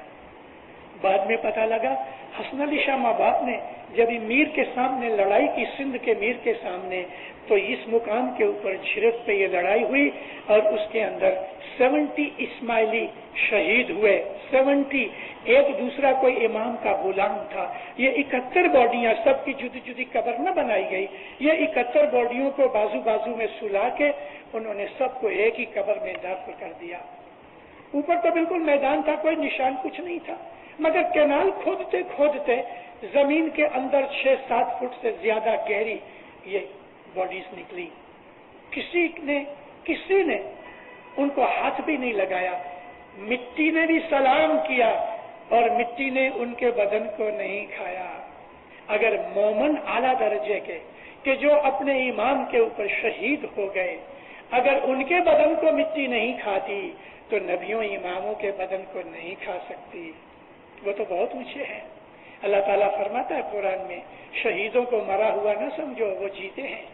बाद में पता लगा हसन अली शाह माँ बाप ने जब मीर के सामने लड़ाई की, सिंध के मीर के सामने, तो इस मुकाम के ऊपर झिरत पे ये लड़ाई हुई और उसके अंदर 70 इस्माइली शहीद हुए। 70, एक दूसरा कोई इमाम का गुलाम था। ये 71 बॉडियां, सबकी जुदी जुदी कब्र न बनाई गई, ये 71 बॉडियों को बाजू बाजू में सुला के उन्होंने सबको एक ही कब्र में दाखिल कर दिया। ऊपर तो बिल्कुल मैदान था, कोई निशान कुछ नहीं था, मगर कैनाल खोदते खोदते जमीन के अंदर 6-7 फुट से ज्यादा गहरी ये बॉडीज निकली। किसी ने उनको हाथ भी नहीं लगाया, मिट्टी ने भी सलाम किया और मिट्टी ने उनके बदन को नहीं खाया। अगर मोमन आला दर्जे के कि जो अपने इमाम के ऊपर शहीद हो गए, अगर उनके बदन को मिट्टी नहीं खाती तो नबियों इमामों के बदन को नहीं खा सकती। वो तो बहुत ऊंचे हैं। अल्लाह ताला फरमाता है कुरान में, शहीदों को मरा हुआ न समझो, वो जीते हैं।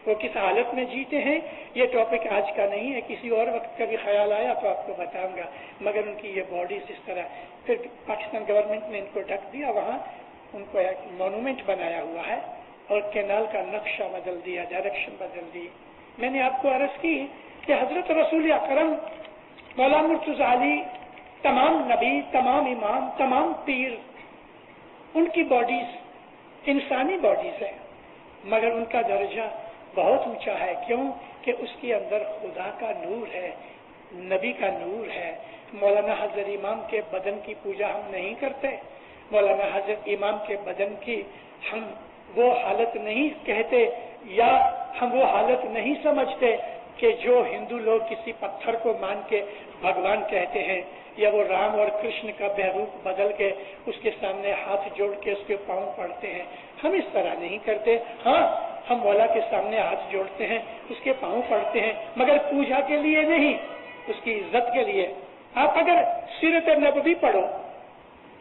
वो किस हालत में जीते हैं ये टॉपिक आज का नहीं है, किसी और वक्त कभी ख्याल आया तो आपको बताऊंगा। मगर उनकी ये बॉडीज इस तरह, फिर पाकिस्तान गवर्नमेंट ने इनको ढक दिया, वहाँ उनको एक मॉन्यूमेंट बनाया हुआ है और कैनाल का नक्शा बदल दिया, डायरेक्शन बदल दी। मैंने आपको अर्ज की कि हजरत रसूल अकरम मौला मुर्तजा अली, तमाम नबी, तमाम इमाम, तमाम पीर, उनकी बॉडीज इंसानी बॉडीज है, मगर उनका दर्जा बहुत ऊंचा है। क्यों कि उसके अंदर खुदा का नूर है, नबी का नूर है। मौलाना हजरत इमाम के बदन की पूजा हम नहीं करते, मौलाना हजरत इमाम के बदन की हम वो हालत नहीं कहते या हम वो हालत नहीं समझते کہ جو हिंदू लोग किसी पत्थर को मान के भगवान कहते हैं या वो राम और कृष्ण का बहरूप बदल के उसके सामने हाथ जोड़ के उसके पांव पड़ते हैं, हम इस तरह नहीं करते। हाँ, हम मौला के सामने हाथ जोड़ते हैं, उसके पांव पड़ते हैं, मगर पूजा के लिए नहीं, उसकी इज्जत के लिए। आप अगर सीरत नबवी पढ़ो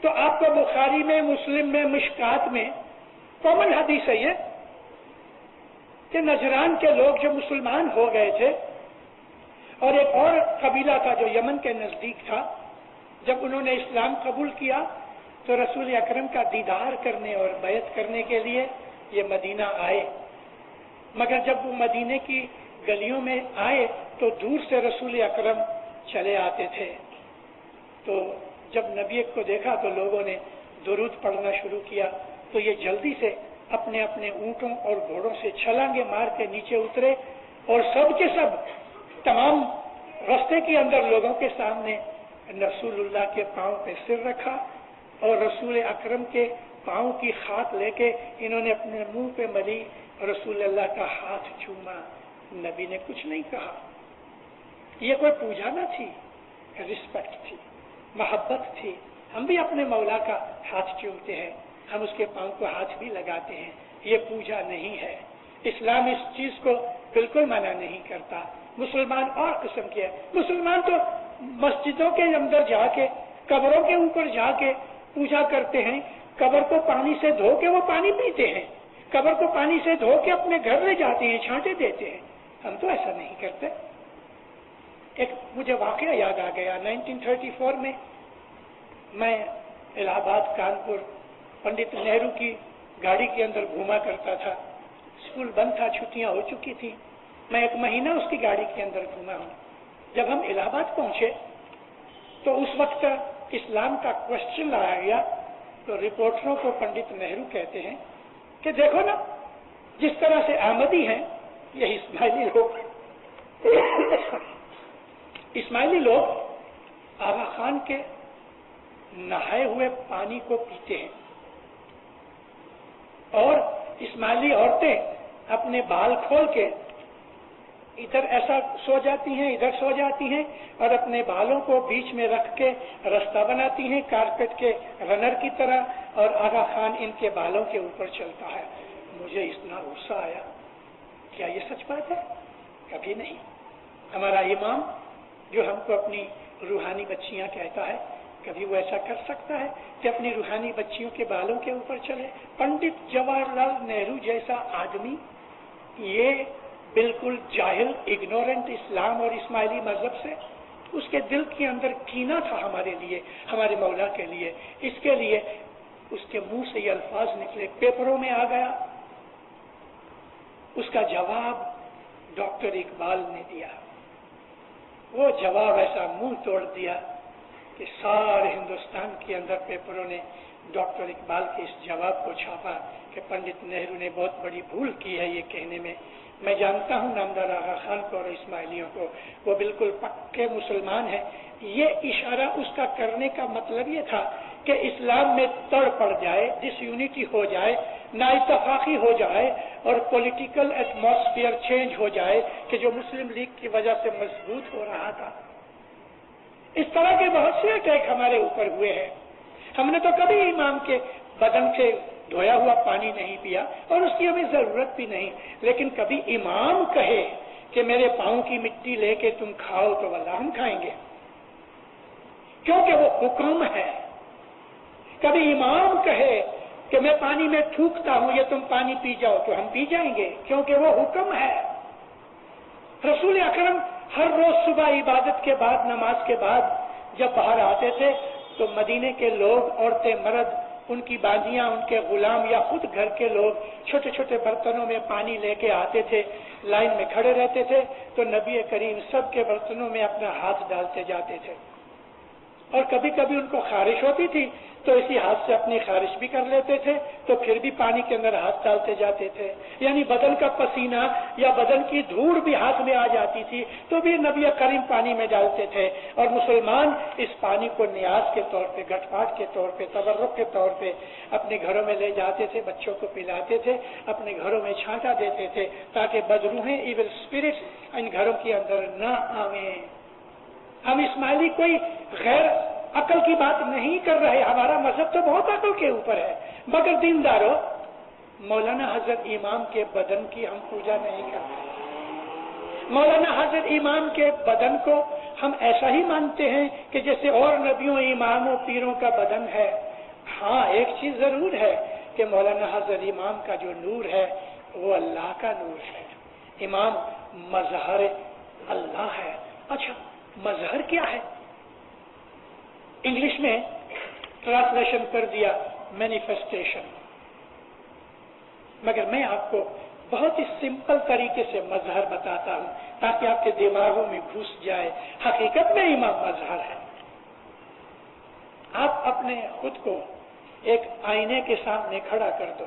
तो आपको बुखारी में, मुस्लिम में, मिशकात में कॉमन हदीस है ये कि नजरान के लोग जो मुसलमान हो गए थे और एक और कबीला था जो यमन के नजदीक था, जब उन्होंने इस्लाम कबूल किया तो रसूल अकरम का दीदार करने और बैत करने के लिए ये मदीना आए। मगर जब वो मदीने की गलियों में आए तो दूर से रसूल अकरम चले आते थे। तो जब नबी को देखा तो लोगों ने दुरूद पढ़ना शुरू किया, तो ये जल्दी से अपने अपने ऊंटों और घोड़ों से छलांगे मार के नीचे उतरे और सब के सब तमाम रास्ते के अंदर लोगों के सामने रसूलुल्लाह के पांव पे सिर रखा और रसूल अकरम के पांव की खाक लेके इन्होंने अपने मुंह पे मली, रसूलुल्लाह का हाथ चूमा। नबी ने कुछ नहीं कहा। ये कोई पूजा न थी, रिस्पेक्ट थी, मोहब्बत थी। हम भी अपने मौला का हाथ चूमते हैं, हम उसके पांव को हाथ भी लगाते हैं। ये पूजा नहीं है। इस्लाम इस चीज को बिल्कुल मना नहीं करता। मुसलमान और किस्म के हैं। मुसलमान तो मस्जिदों के अंदर जाके, कब्रों के ऊपर जाके पूजा करते हैं, कब्र को पानी से धो के वो पानी पीते हैं, कब्र को पानी से धो के अपने घर ले जाते हैं, छांटे देते हैं। हम तो ऐसा नहीं करते। एक मुझे वाकया याद आ गया। 1934 में मैं इलाहाबाद, कानपुर पंडित नेहरू की गाड़ी के अंदर घूमा करता था। स्कूल बंद था, छुट्टियां हो चुकी थी। मैं एक महीना उसकी गाड़ी के अंदर घूमा हूं। जब हम इलाहाबाद पहुंचे तो उस वक्त इस्लाम का क्वेश्चन लाया गया, तो रिपोर्टरों को पंडित नेहरू कहते हैं कि देखो ना, जिस तरह से अहमदी हैं ये इस्माइली लोग इस्माइली लोग आगा खान के नहाए हुए पानी को पीते हैं और इस्माइली औरतें अपने बाल खोल के इधर ऐसा सो जाती हैं, इधर सो जाती हैं और अपने बालों को बीच में रख के रास्ता बनाती हैं कारपेट के रनर की तरह, और आगा खान इनके बालों के ऊपर चलता है। मुझे इतना गुस्सा आया। क्या ये सच बात है? कभी नहीं। हमारा इमाम जो हमको अपनी रूहानी बच्चियां कहता है, कभी वो ऐसा कर सकता है कि अपनी रूहानी बच्चियों के बालों के ऊपर चले? पंडित जवाहरलाल नेहरू जैसा आदमी, ये बिल्कुल जाहिल, इग्नोरेंट इस्लाम और इस्माइली मजहब से, उसके दिल के अंदर कीना था हमारे लिए, हमारे मौला के लिए। इसके लिए उसके मुंह से ये अल्फाज निकले, पेपरों में आ गया। उसका जवाब डॉक्टर इकबाल ने दिया। वो जवाब ऐसा मुंह तोड़ दिया कि सारे हिंदुस्तान के अंदर पेपरों ने डॉक्टर इकबाल के इस जवाब को छापा कि पंडित नेहरू ने बहुत बड़ी भूल की है ये कहने में। मैं जानता हूं नामदार आगा खान को और इस्माइलियों को, वो बिल्कुल पक्के मुसलमान हैं। ये इशारा उसका करने का मतलब ये था कि इस्लाम में तड़ पड़ जाए, डिसयूनिटी हो जाए, नाइतफाकी हो जाए और पॉलिटिकल एटमॉस्फेयर चेंज हो जाए कि जो मुस्लिम लीग की वजह से मजबूत हो रहा था। इस तरह के बहुत से अटैक हमारे ऊपर हुए हैं। हमने तो कभी इमाम के बदन से धोया हुआ पानी नहीं पिया और उसकी हमें जरूरत भी नहीं, लेकिन कभी इमाम कहे कि मेरे पांव की मिट्टी लेके तुम खाओ तो वल्लाह हम खाएंगे, क्योंकि वो हुक्म है। कभी इमाम कहे कि मैं पानी में थूकता हूं, ये तुम पानी पी जाओ, तो हम पी जाएंगे, क्योंकि वो हुक्म है। रसूल अकरम हर रोज सुबह इबादत के बाद, नमाज के बाद जब बाहर आते थे तो मदीने के लोग, औरतें, मर्द, उनकी बाजियां, उनके गुलाम या खुद घर के लोग छोटे छोटे बर्तनों में पानी लेके आते थे, लाइन में खड़े रहते थे, तो नबी करीम सबके बर्तनों में अपना हाथ डालते जाते थे। और कभी कभी उनको खारिश होती थी تو اسی ہاتھ سے اپنی خارش بھی کر لیتے تھے تو پھر بھی پانی کے اندر ہاتھ ڈالتے جاتے تھے، یعنی بدن کا پسینہ یا بدن کی دھوڑ بھی ہاتھ میں آ جاتی تھی تو بھی نبی کریم پانی میں ڈالتے تھے، اور مسلمان اس پانی کو نیاز کے طور پہ، گھٹ پاٹ کے طور پہ، تبرک کے طور پہ اپنے گھروں میں لے جاتے تھے، بچوں کو پلاتے تھے، اپنے گھروں میں چھانٹا دیتے تھے تاکہ بدروہیں ایول اسپرٹس ان گھروں کے اندر نہ آویں۔ ہم اسماعیلی کوئی غیر عقل کی بات نہیں کر رہے، ہمارا مذہب تو بہت عقل کے اوپر ہے، مگر دینداروں مولانا حضرت امام کے بدن کی ہم پوجا نہیں کرتے۔ مولانا حضرت امام کے بدن کو ہم ایسا ہی مانتے ہیں کہ جیسے اور نبیوں، اماموں، پیروں کا بدن ہے۔ ہاں ایک چیز ضرور ہے کہ مولانا حضرت امام کا جو نور ہے وہ اللہ کا نور ہے۔ امام مظہر اللہ ہے۔ اچھا مظہر کیا ہے؟ انگلش میں ٹرانسلیشن کر دیا مینیفیسٹیشن، مگر میں آپ کو بہت ہی سمپل طریقے سے مظہر بتاتا ہوں تاکہ آپ کے دماغوں میں گھس جائے۔ حقیقت میں امام مظہر ہے۔ آپ اپنے خود کو ایک آئینے کے سامنے کھڑا کر دو،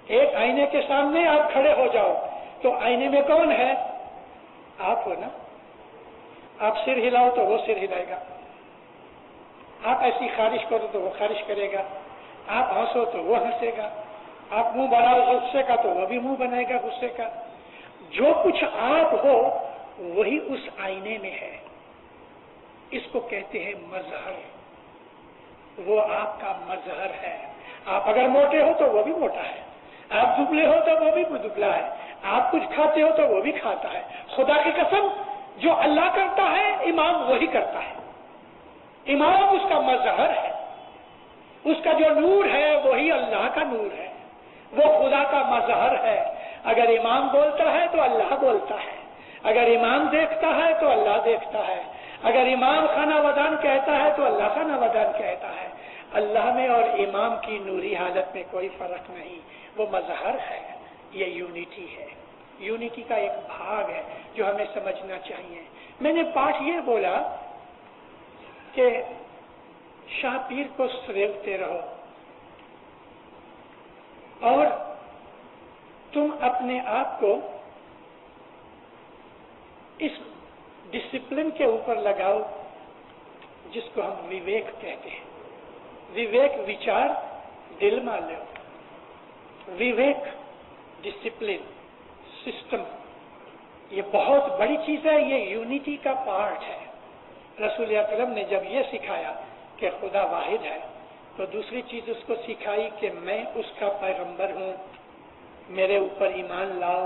ایک آئینے کے سامنے آپ کھڑے ہو جاؤ تو آئینے میں کون ہے؟ آپ ہو نا۔ آپ سر ہلاؤ تو وہ سر ہلائے گا، آپ ایسی خارش کرو تو وہ خارش کرے گا، آپ ہنسو تو وہ ہنسے گا، آپ منہ بناؤ غصے کا تو وہ بھی منہ بنائے گا غصے کا۔ جو کچھ آپ ہو وہی اس آئینے میں ہے، اس کو کہتے ہیں مظہر۔ وہ آپ کا مظہر ہے۔ آپ اگر موٹے ہو تو وہ بھی موٹا ہے، آپ دبلے ہو تو وہ بھی دبلا ہے، آپ کچھ کھاتے ہو تو وہ بھی کھاتا ہے۔ خدا کی قسم جو اللہ کرتا ہے امام وہی کرتا ہے۔ امام اس کا مظہر ہے، اس کا جو نور ہے وہی اللہ کا نور ہے، وہ خدا کا مظہر ہے۔ اگر امام بولتا ہے تو اللہ بولتا ہے، اگر امام دیکھتا ہے تو اللہ دیکھتا ہے، اگر امام خانہ ودان کہتا ہے تو اللہ خانہ ودان کہتا ہے۔ اللہ میں اور امام کی نوری حالت میں کوئی فرق نہیں، وہ مظہر ہے۔ یہ یونٹی ہے، یونٹی کا ایک بھاگ ہے جو ہمیں سمجھنا چاہیے۔ میں نے پاٹھ یہ بولا کہ شاہ پیر کو سریغتے رہو اور تم اپنے آپ کو اس ڈسپلن کے اوپر لگاؤ جس کو ہم وویک کہتے ہیں۔ وویک وچار دل میں لو، وویک ڈسپلن سسٹم، یہ بہت بڑی چیز ہے، یہ یونٹی کا پارٹ ہے۔ رسول اکرم نے جب یہ سکھایا کہ خدا واحد ہے تو دوسری چیز اس کو سکھائی کہ میں اس کا پیغمبر ہوں، میرے اوپر ایمان لاؤ۔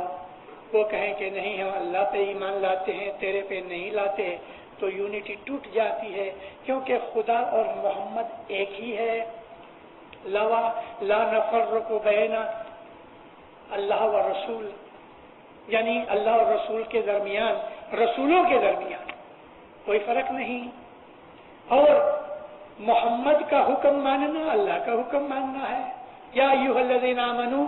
وہ کہیں کہ نہیں ہم اللہ پہ ایمان لاتے ہیں، تیرے پہ نہیں لاتے، تو یونٹی ٹوٹ جاتی ہے، کیونکہ خدا اور محمد ایک ہی ہے۔ لا نفرق بین اللہ و رسول، یعنی اللہ اور رسول کے درمیان، رسولوں کے درمیان کوئی فرق نہیں۔ اور محمد کا حکم ماننا اللہ کا حکم ماننا ہے۔ یا ایھا الذین آمنوا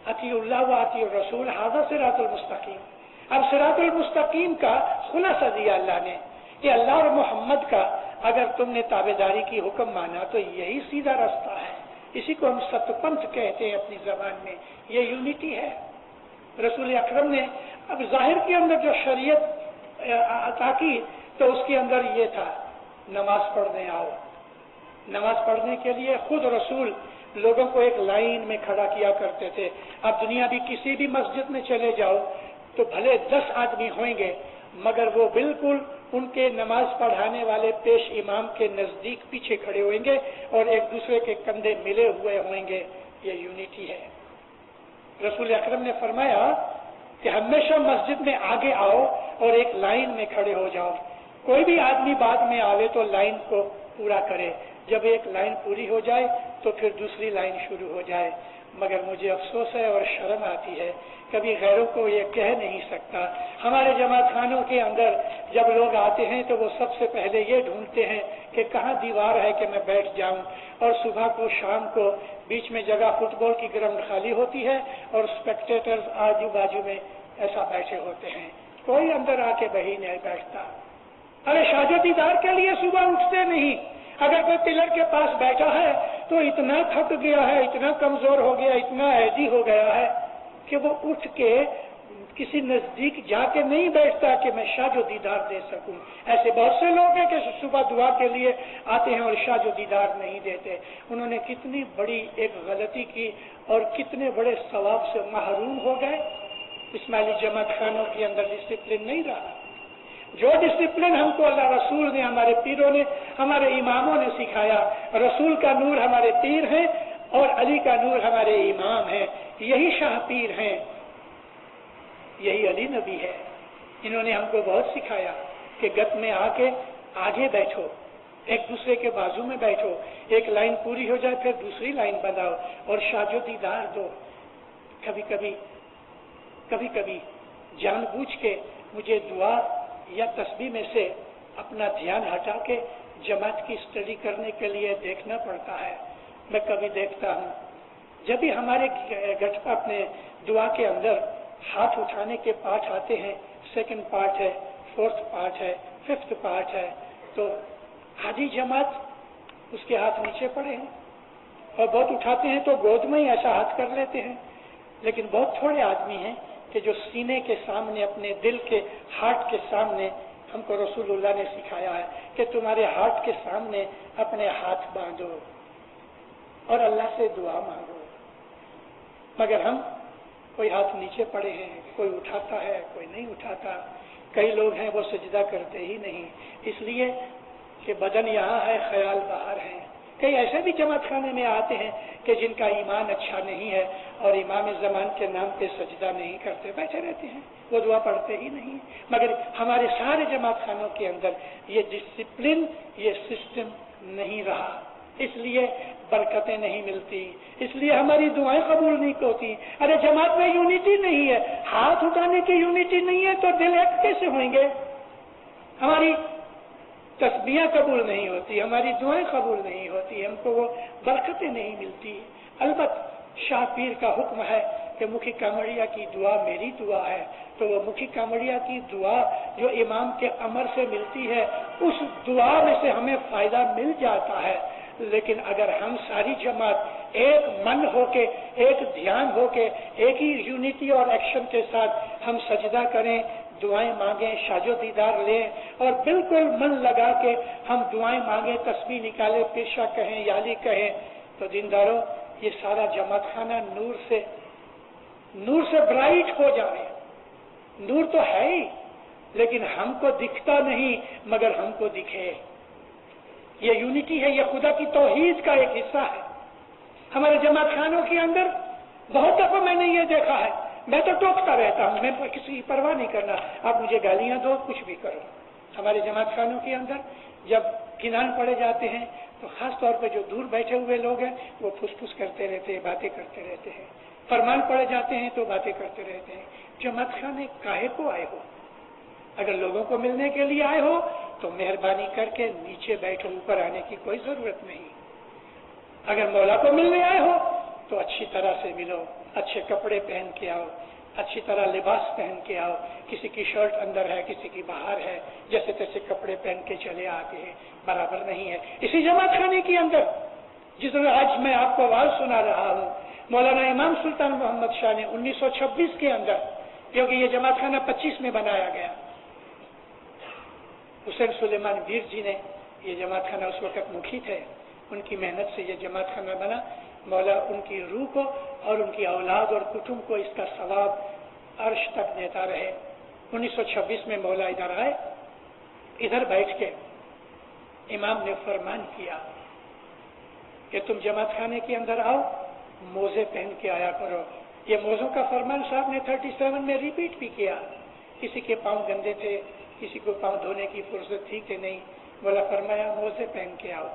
اطیعوا اللہ واطیعوا الرسول ھذا صراط المستقیم۔ اب صراط المستقیم کا خلاصہ دیا اللہ نے کہ اللہ اور محمد کا اگر تم نے تابعداری کی حکم مانا تو یہی سیدھا راستہ ہے۔ اسی کو ہم ست پنتھ کہتے ہیں اپنی زبان میں، یہ یونٹی ہے۔ رسول اکرم نے اب ظاہر کے اندر جو شریعت عطا کی تو اس کے اندر یہ تھا نماز پڑھنے آؤ۔ نماز پڑھنے کے لیے خود رسول لوگوں کو ایک لائن میں کھڑا کیا کرتے تھے۔ اب دنیا بھی کسی بھی مسجد میں چلے جاؤ تو بھلے 10 آدمی ہوئیں گے مگر وہ بالکل ان کے نماز پڑھانے والے پیش امام کے نزدیک پیچھے کھڑے ہوئیں گے اور ایک دوسرے کے کندھے ملے ہوئے ہوئیں گے۔ یہ یونٹی ہے۔ رسول اکرم نے فرمایا کہ ہمیشہ مسجد میں آگے آؤ اور ایک لائن میں کھڑے ہو جاؤ، کوئی بھی آدمی بعد میں آوے تو لائن کو پورا کرے، جب ایک لائن پوری ہو جائے تو پھر دوسری لائن شروع ہو جائے۔ مگر مجھے افسوس ہے اور شرم آتی ہے، کبھی غیروں کو یہ کہہ نہیں سکتا۔ ہمارے جماعت خانوں کے اندر جب لوگ آتے ہیں تو وہ سب سے پہلے یہ ڈھونڈتے ہیں کہ کہاں دیوار ہے کہ میں بیٹھ جاؤں، اور صبح کو شام کو بیچ میں جگہ فٹ بال کی گراؤنڈ خالی ہوتی ہے اور اسپیکٹیٹرز آجو باجو میں ایسا بیٹھے ہوتے ہیں، کوئی اندر آ کے بہی نہیں بیٹھتا۔ ارے شاہجو دیدار کے لیے صبح اٹھتے نہیں، अगर कोई पिलर के पास बैठा है तो इतना थक गया है, इतना कमजोर हो गया, इतना ऐदी हो गया है कि वो उठ के किसी नजदीक जाके नहीं बैठता कि मैं शाजो दीदार दे सकूं। ऐसे बहुत से लोग हैं कि सुबह दुआ के लिए आते हैं और शाजो दीदार नहीं देते। उन्होंने कितनी बड़ी एक गलती की और कितने बड़े सवाब से महरूम हो गए। इस्माइली जमात खानों के अंदर डिसिप्लिन नहीं रहा। जो डिसिप्लिन हमको अल्लाह रसूल ने, हमारे पीरों ने, हमारे इमामों ने सिखाया, रसूल का नूर हमारे पीर हैं और अली का नूर हमारे इमाम हैं, यही शाह पीर हैं, यही अली नबी है। इन्होंने हमको बहुत सिखाया कि गत में आके आगे बैठो, एक दूसरे के बाजू में बैठो, एक लाइन पूरी हो जाए फिर दूसरी लाइन बनाओ और शाजो दीदार दो। कभी कभी जानबूझ के मुझे दुआ या तस्बीह में से अपना ध्यान हटा के जमात की स्टडी करने के लिए देखना पड़ता है। मैं कभी देखता हूँ जब भी हमारे गठ अपने दुआ के अंदर हाथ उठाने के पाठ आते हैं, सेकंड पार्ट है, फोर्थ पार्ट है, फिफ्थ पार्ट है, तो आधी जमात उसके हाथ नीचे पड़े हैं और बहुत उठाते हैं तो गोद में ही ऐसा हाथ कर लेते हैं। लेकिन बहुत थोड़े आदमी हैं कि जो सीने के सामने, अपने दिल के हार्ट के सामने, हमको रसूलुल्लाह ने सिखाया है कि तुम्हारे हार्ट के सामने अपने हाथ बांधो और अल्लाह से दुआ मांगो। मगर हम कोई हाथ नीचे पड़े हैं, कोई उठाता है, कोई नहीं उठाता। कई लोग हैं वो सजदा करते ही नहीं, इसलिए कि बदन यहाँ है, ख्याल बाहर है। कई ऐसे भी जमात खाने में आते हैं कि जिनका ईमान अच्छा नहीं है और इमाम ज़मान के नाम पे सजदा नहीं करते, बैठे रहते हैं, वो दुआ पढ़ते ही नहीं। मगर हमारे सारे जमात खानों के अंदर ये डिसिप्लिन, ये सिस्टम नहीं रहा, इसलिए बरकतें नहीं मिलती, इसलिए हमारी दुआएं कबूल नहीं होती। अरे जमात में यूनिटी नहीं है, हाथ उठाने की यूनिटी नहीं है तो दिल एक कैसे होंगे? हमारी तस्बीहें कबूल नहीं होती, हमारी दुआएं कबूल नहीं होती, हमको वो बरकतें नहीं मिलती। अलबत्त शाह पीर का हुक्म है कि मुखी कामड़िया की दुआ मेरी दुआ है, तो वो मुखी कामड़िया की दुआ जो इमाम के अमर से मिलती है, उस दुआ में से हमें फायदा मिल जाता है। लेकिन अगर हम सारी जमात एक मन होके, एक ध्यान होके, एक ही यूनिटी और एक्शन के साथ हम सजदा करें, दुआएं मांगें, शाजो दीदार लें और बिल्कुल मन लगा के हम दुआएं मांगें, तस्बीह निकालें, पेशा कहें, याली कहें, तो दीनदारों ये सारा जमात खाना नूर से ब्राइट हो जाए। नूर तो है ही, लेकिन हमको दिखता नहीं मगर हमको दिखे। ये यूनिटी है, ये खुदा की तौहीद का एक हिस्सा है। हमारे जमात खानों के अंदर बहुत दफा मैंने ये देखा है, मैं तो टोकता रहता हूँ, मैं किसी की परवाह नहीं करना, आप मुझे गालियां दो, कुछ भी करो। हमारे जमात खानों के अंदर जब किनान पड़े जाते हैं तो खास तौर पर जो दूर बैठे हुए लोग हैं वो फुसफुस करते रहते हैं, बातें करते रहते हैं। फरमान पड़े जाते हैं तो बातें करते रहते हैं। जमात खाने काहे को आए हो? अगर लोगों को मिलने के लिए आए हो तो मेहरबानी करके नीचे बैठो, ऊपर आने की कोई जरूरत नहीं। अगर मौला को मिलने आए हो तो अच्छी तरह से मिलो, अच्छे कपड़े पहन के आओ, अच्छी तरह लिबास पहन के आओ। किसी की शर्ट अंदर है, किसी की बाहर है, जैसे तैसे कपड़े पहन के चले आते हैं, बराबर नहीं है। इसी जमात खाने के अंदर जिस तरह आज मैं आपको आवाज सुना रहा हूँ, मौलाना इमाम सुल्तान मोहम्मद शाह ने 1926 के अंदर, क्योंकि ये जमात खाना 25 में बनाया गया, हुसैन सुलेमान वीर जी ने ये जमात खाना उस वक्त मुखी थे, उनकी मेहनत से ये जमात खाना बना। मौला उनकी रूह को और उनकी औलाद और कुटुंब को इसका सवाब अर्श तक देता रहे। 1926 में मौला इधर आए, इधर बैठ के इमाम ने फरमान किया कि तुम जमात खाने के अंदर आओ, मोजे पहन के आया करो। ये मोजों का फरमान साहब ने 37 में रिपीट भी किया। किसी के पांव गंदे थे, किसी को पांव धोने की फुर्सत थी कि नहीं, बोला फरमाया मोजे पहन के आओ,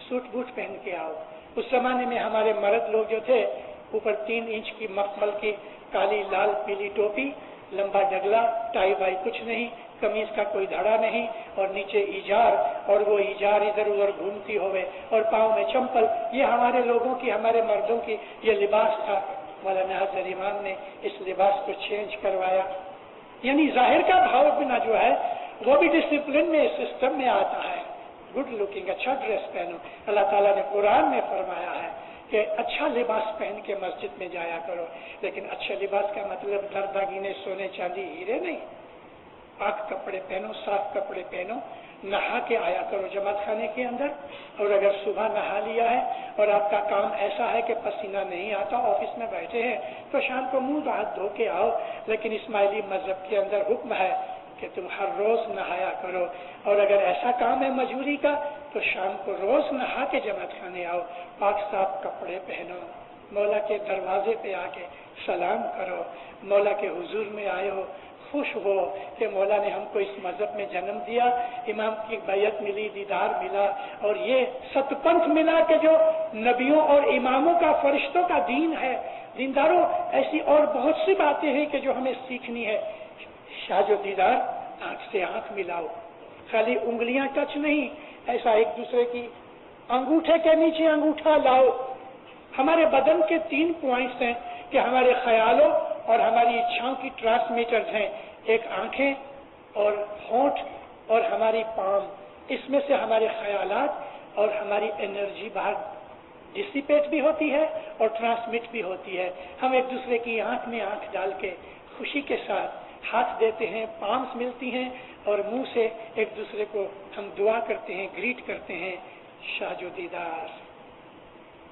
सूट बूट पहन के आओ। उस जमाने में हमारे मर्द लोग जो थे, ऊपर 3 इंच की मखमल की काली लाल पीली टोपी, लंबा डगला, टाई वाई कुछ नहीं, कमीज का कोई धड़ा नहीं और नीचे इजार, और वो इजार इधर उधर घूमती होवे और पाँव में चंपल। ये हमारे लोगों की, हमारे मर्दों की ये लिबास था। मौलाना हज़रत इमाम ने इस लिबास को चेंज करवाया। यानी जाहिर का भाव बिना जो है वो भी डिसिप्लिन में, सिस्टम में आता है। गुड लुकिंग, अच्छा ड्रेस पहनो। अल्लाह ताला ने कुरान में फरमाया है कि अच्छा लिबास पहन के मस्जिद में जाया करो, लेकिन अच्छे लिबास का मतलब दरदागीने, सोने चांदी, हीरे नहीं। पाक कपड़े पहनो, साफ कपड़े पहनो, नहा के आया करो जमात खाने के अंदर। और अगर सुबह नहा लिया है और आपका काम ऐसा है कि पसीना नहीं आता, ऑफिस में बैठे हैं, तो शाम को मुंह हाथ धो के आओ। लेकिन इस्माइली मजहब के अंदर हुक्म है कि तुम हर रोज नहाया करो। और अगर ऐसा काम है मजबूरी का, तो शाम को रोज नहा के जमात खाने आओ, पाक साफ कपड़े पहनो, मौला के दरवाजे पे आके सलाम करो, मौला के हुजूर में आए हो, खुश हो कि मौला ने हमको इस मजहब में जन्म दिया, इमाम की बैयत मिली, दीदार मिला, और ये सतपंथ मिला कि जो नबियों और इमामों का, फरिश्तों का दीन है। दीनदारों, ऐसी और बहुत सी बातें हैं कि जो हमें सीखनी है। शाजो दीदार, आंख से आंख मिलाओ, खाली उंगलियां टच नहीं, ऐसा एक दूसरे की अंगूठे के नीचे अंगूठा लाओ। हमारे बदन के 3 पॉइंट्स हैं कि हमारे ख्यालों और हमारी इच्छाओं की ट्रांसमीटर्स हैं, एक आंखें और होंठ और हमारी पाम। इसमें से हमारे ख्यालात और हमारी एनर्जी बाहर डिसिपेट भी होती है और ट्रांसमिट भी होती है। हम एक दूसरे की आंख में आंख डाल के खुशी के साथ हाथ देते हैं, पाम्स मिलती हैं, और मुंह से एक दूसरे को हम दुआ करते हैं, ग्रीट करते हैं, शाजो दीदार,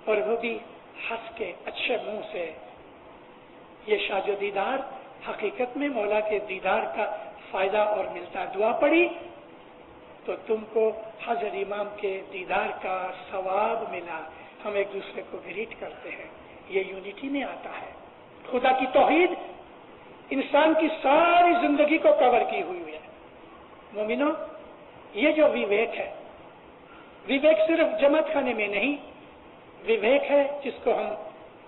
और वो भी हंस के अच्छे मुंह से। ये शाजो दीदार हकीकत में मौला के दीदार का फायदा और मिलता। दुआ पड़ी तो तुमको हजर इमाम के दीदार का सवाब मिला। हम एक दूसरे को ग्रीट करते हैं, ये यूनिटी में आता है। खुदा की तौहीद इंसान की सारी जिंदगी को कवर की हुई है। मोमिनो, ये जो विवेक है, विवेक सिर्फ जमात खाने में नहीं, विवेक है जिसको हम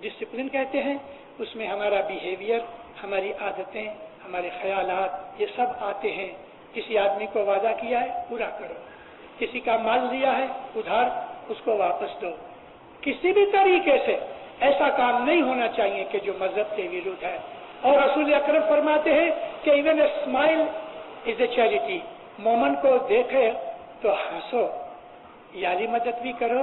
डिसिप्लिन कहते हैं। उसमें हमारा बिहेवियर, हमारी आदतें, हमारे ख्यालात, ये सब आते हैं। किसी आदमी को वादा किया है, पूरा करो। किसी का माल लिया है उधार, उसको वापस दो। किसी भी तरीके से ऐसा काम नहीं होना चाहिए कि जो मजहब के विरुद्ध है। और रसूल अकरम फरमाते हैं कि even a smile is a charity. मोमन को देखे तो हंसो, याली मदद भी करो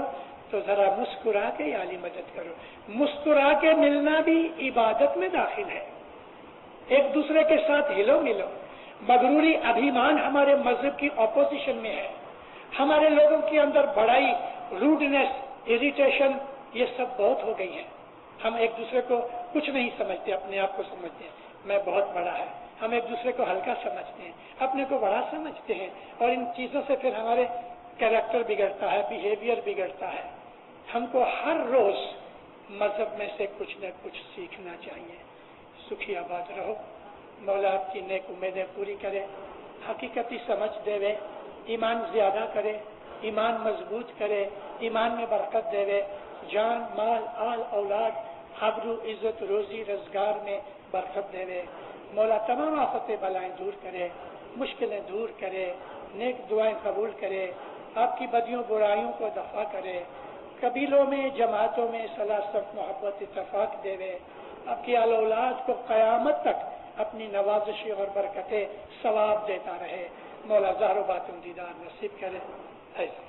तो जरा मुस्कुरा के याली मदद करो। मुस्कुरा के मिलना भी इबादत में दाखिल है। एक दूसरे के साथ हिलो मिलो। मगरूरी, अभिमान हमारे मजहब की ऑपोजिशन में है। हमारे लोगों के अंदर बड़ाई, रूडनेस, इरिटेशन, ये सब बहुत हो गई है। हम एक दूसरे को कुछ नहीं समझते, अपने आप को समझते हैं मैं बहुत बड़ा है। हम एक दूसरे को हल्का समझते हैं, अपने को बड़ा समझते हैं, और इन चीजों से फिर हमारे कैरेक्टर बिगड़ता है, बिहेवियर बिगड़ता है। हमको हर रोज मजहब में से कुछ न कुछ सीखना चाहिए। सुखी आबाद रहो। मौला आपकी नेक उम्मीदें पूरी करे, हकीकती समझ देवे, ईमान ज्यादा करे, ईमान मजबूत करे, ईमान में बरकत देवे, जान, माल, आल, औलाद, आबरू, इज्जत, रोजी, रोजगार में बरकत देवे। मौला तमाम आफतें बलाएं दूर करे, मुश्किलें दूर करे, नेक दुआएं कबूल करे, आपकी बदियों बुराइयों को दफा करे, कबीलों में, जमातों में सलासत, मोहब्बत, इत्तफाक देवे। आपकी आल औलाद को क़यामत तक अपनी नवाजिशें और बरकतें सवाब देता रहे। मौला ज़ाहरो बातुन दीदार नसीब करे। ऐसा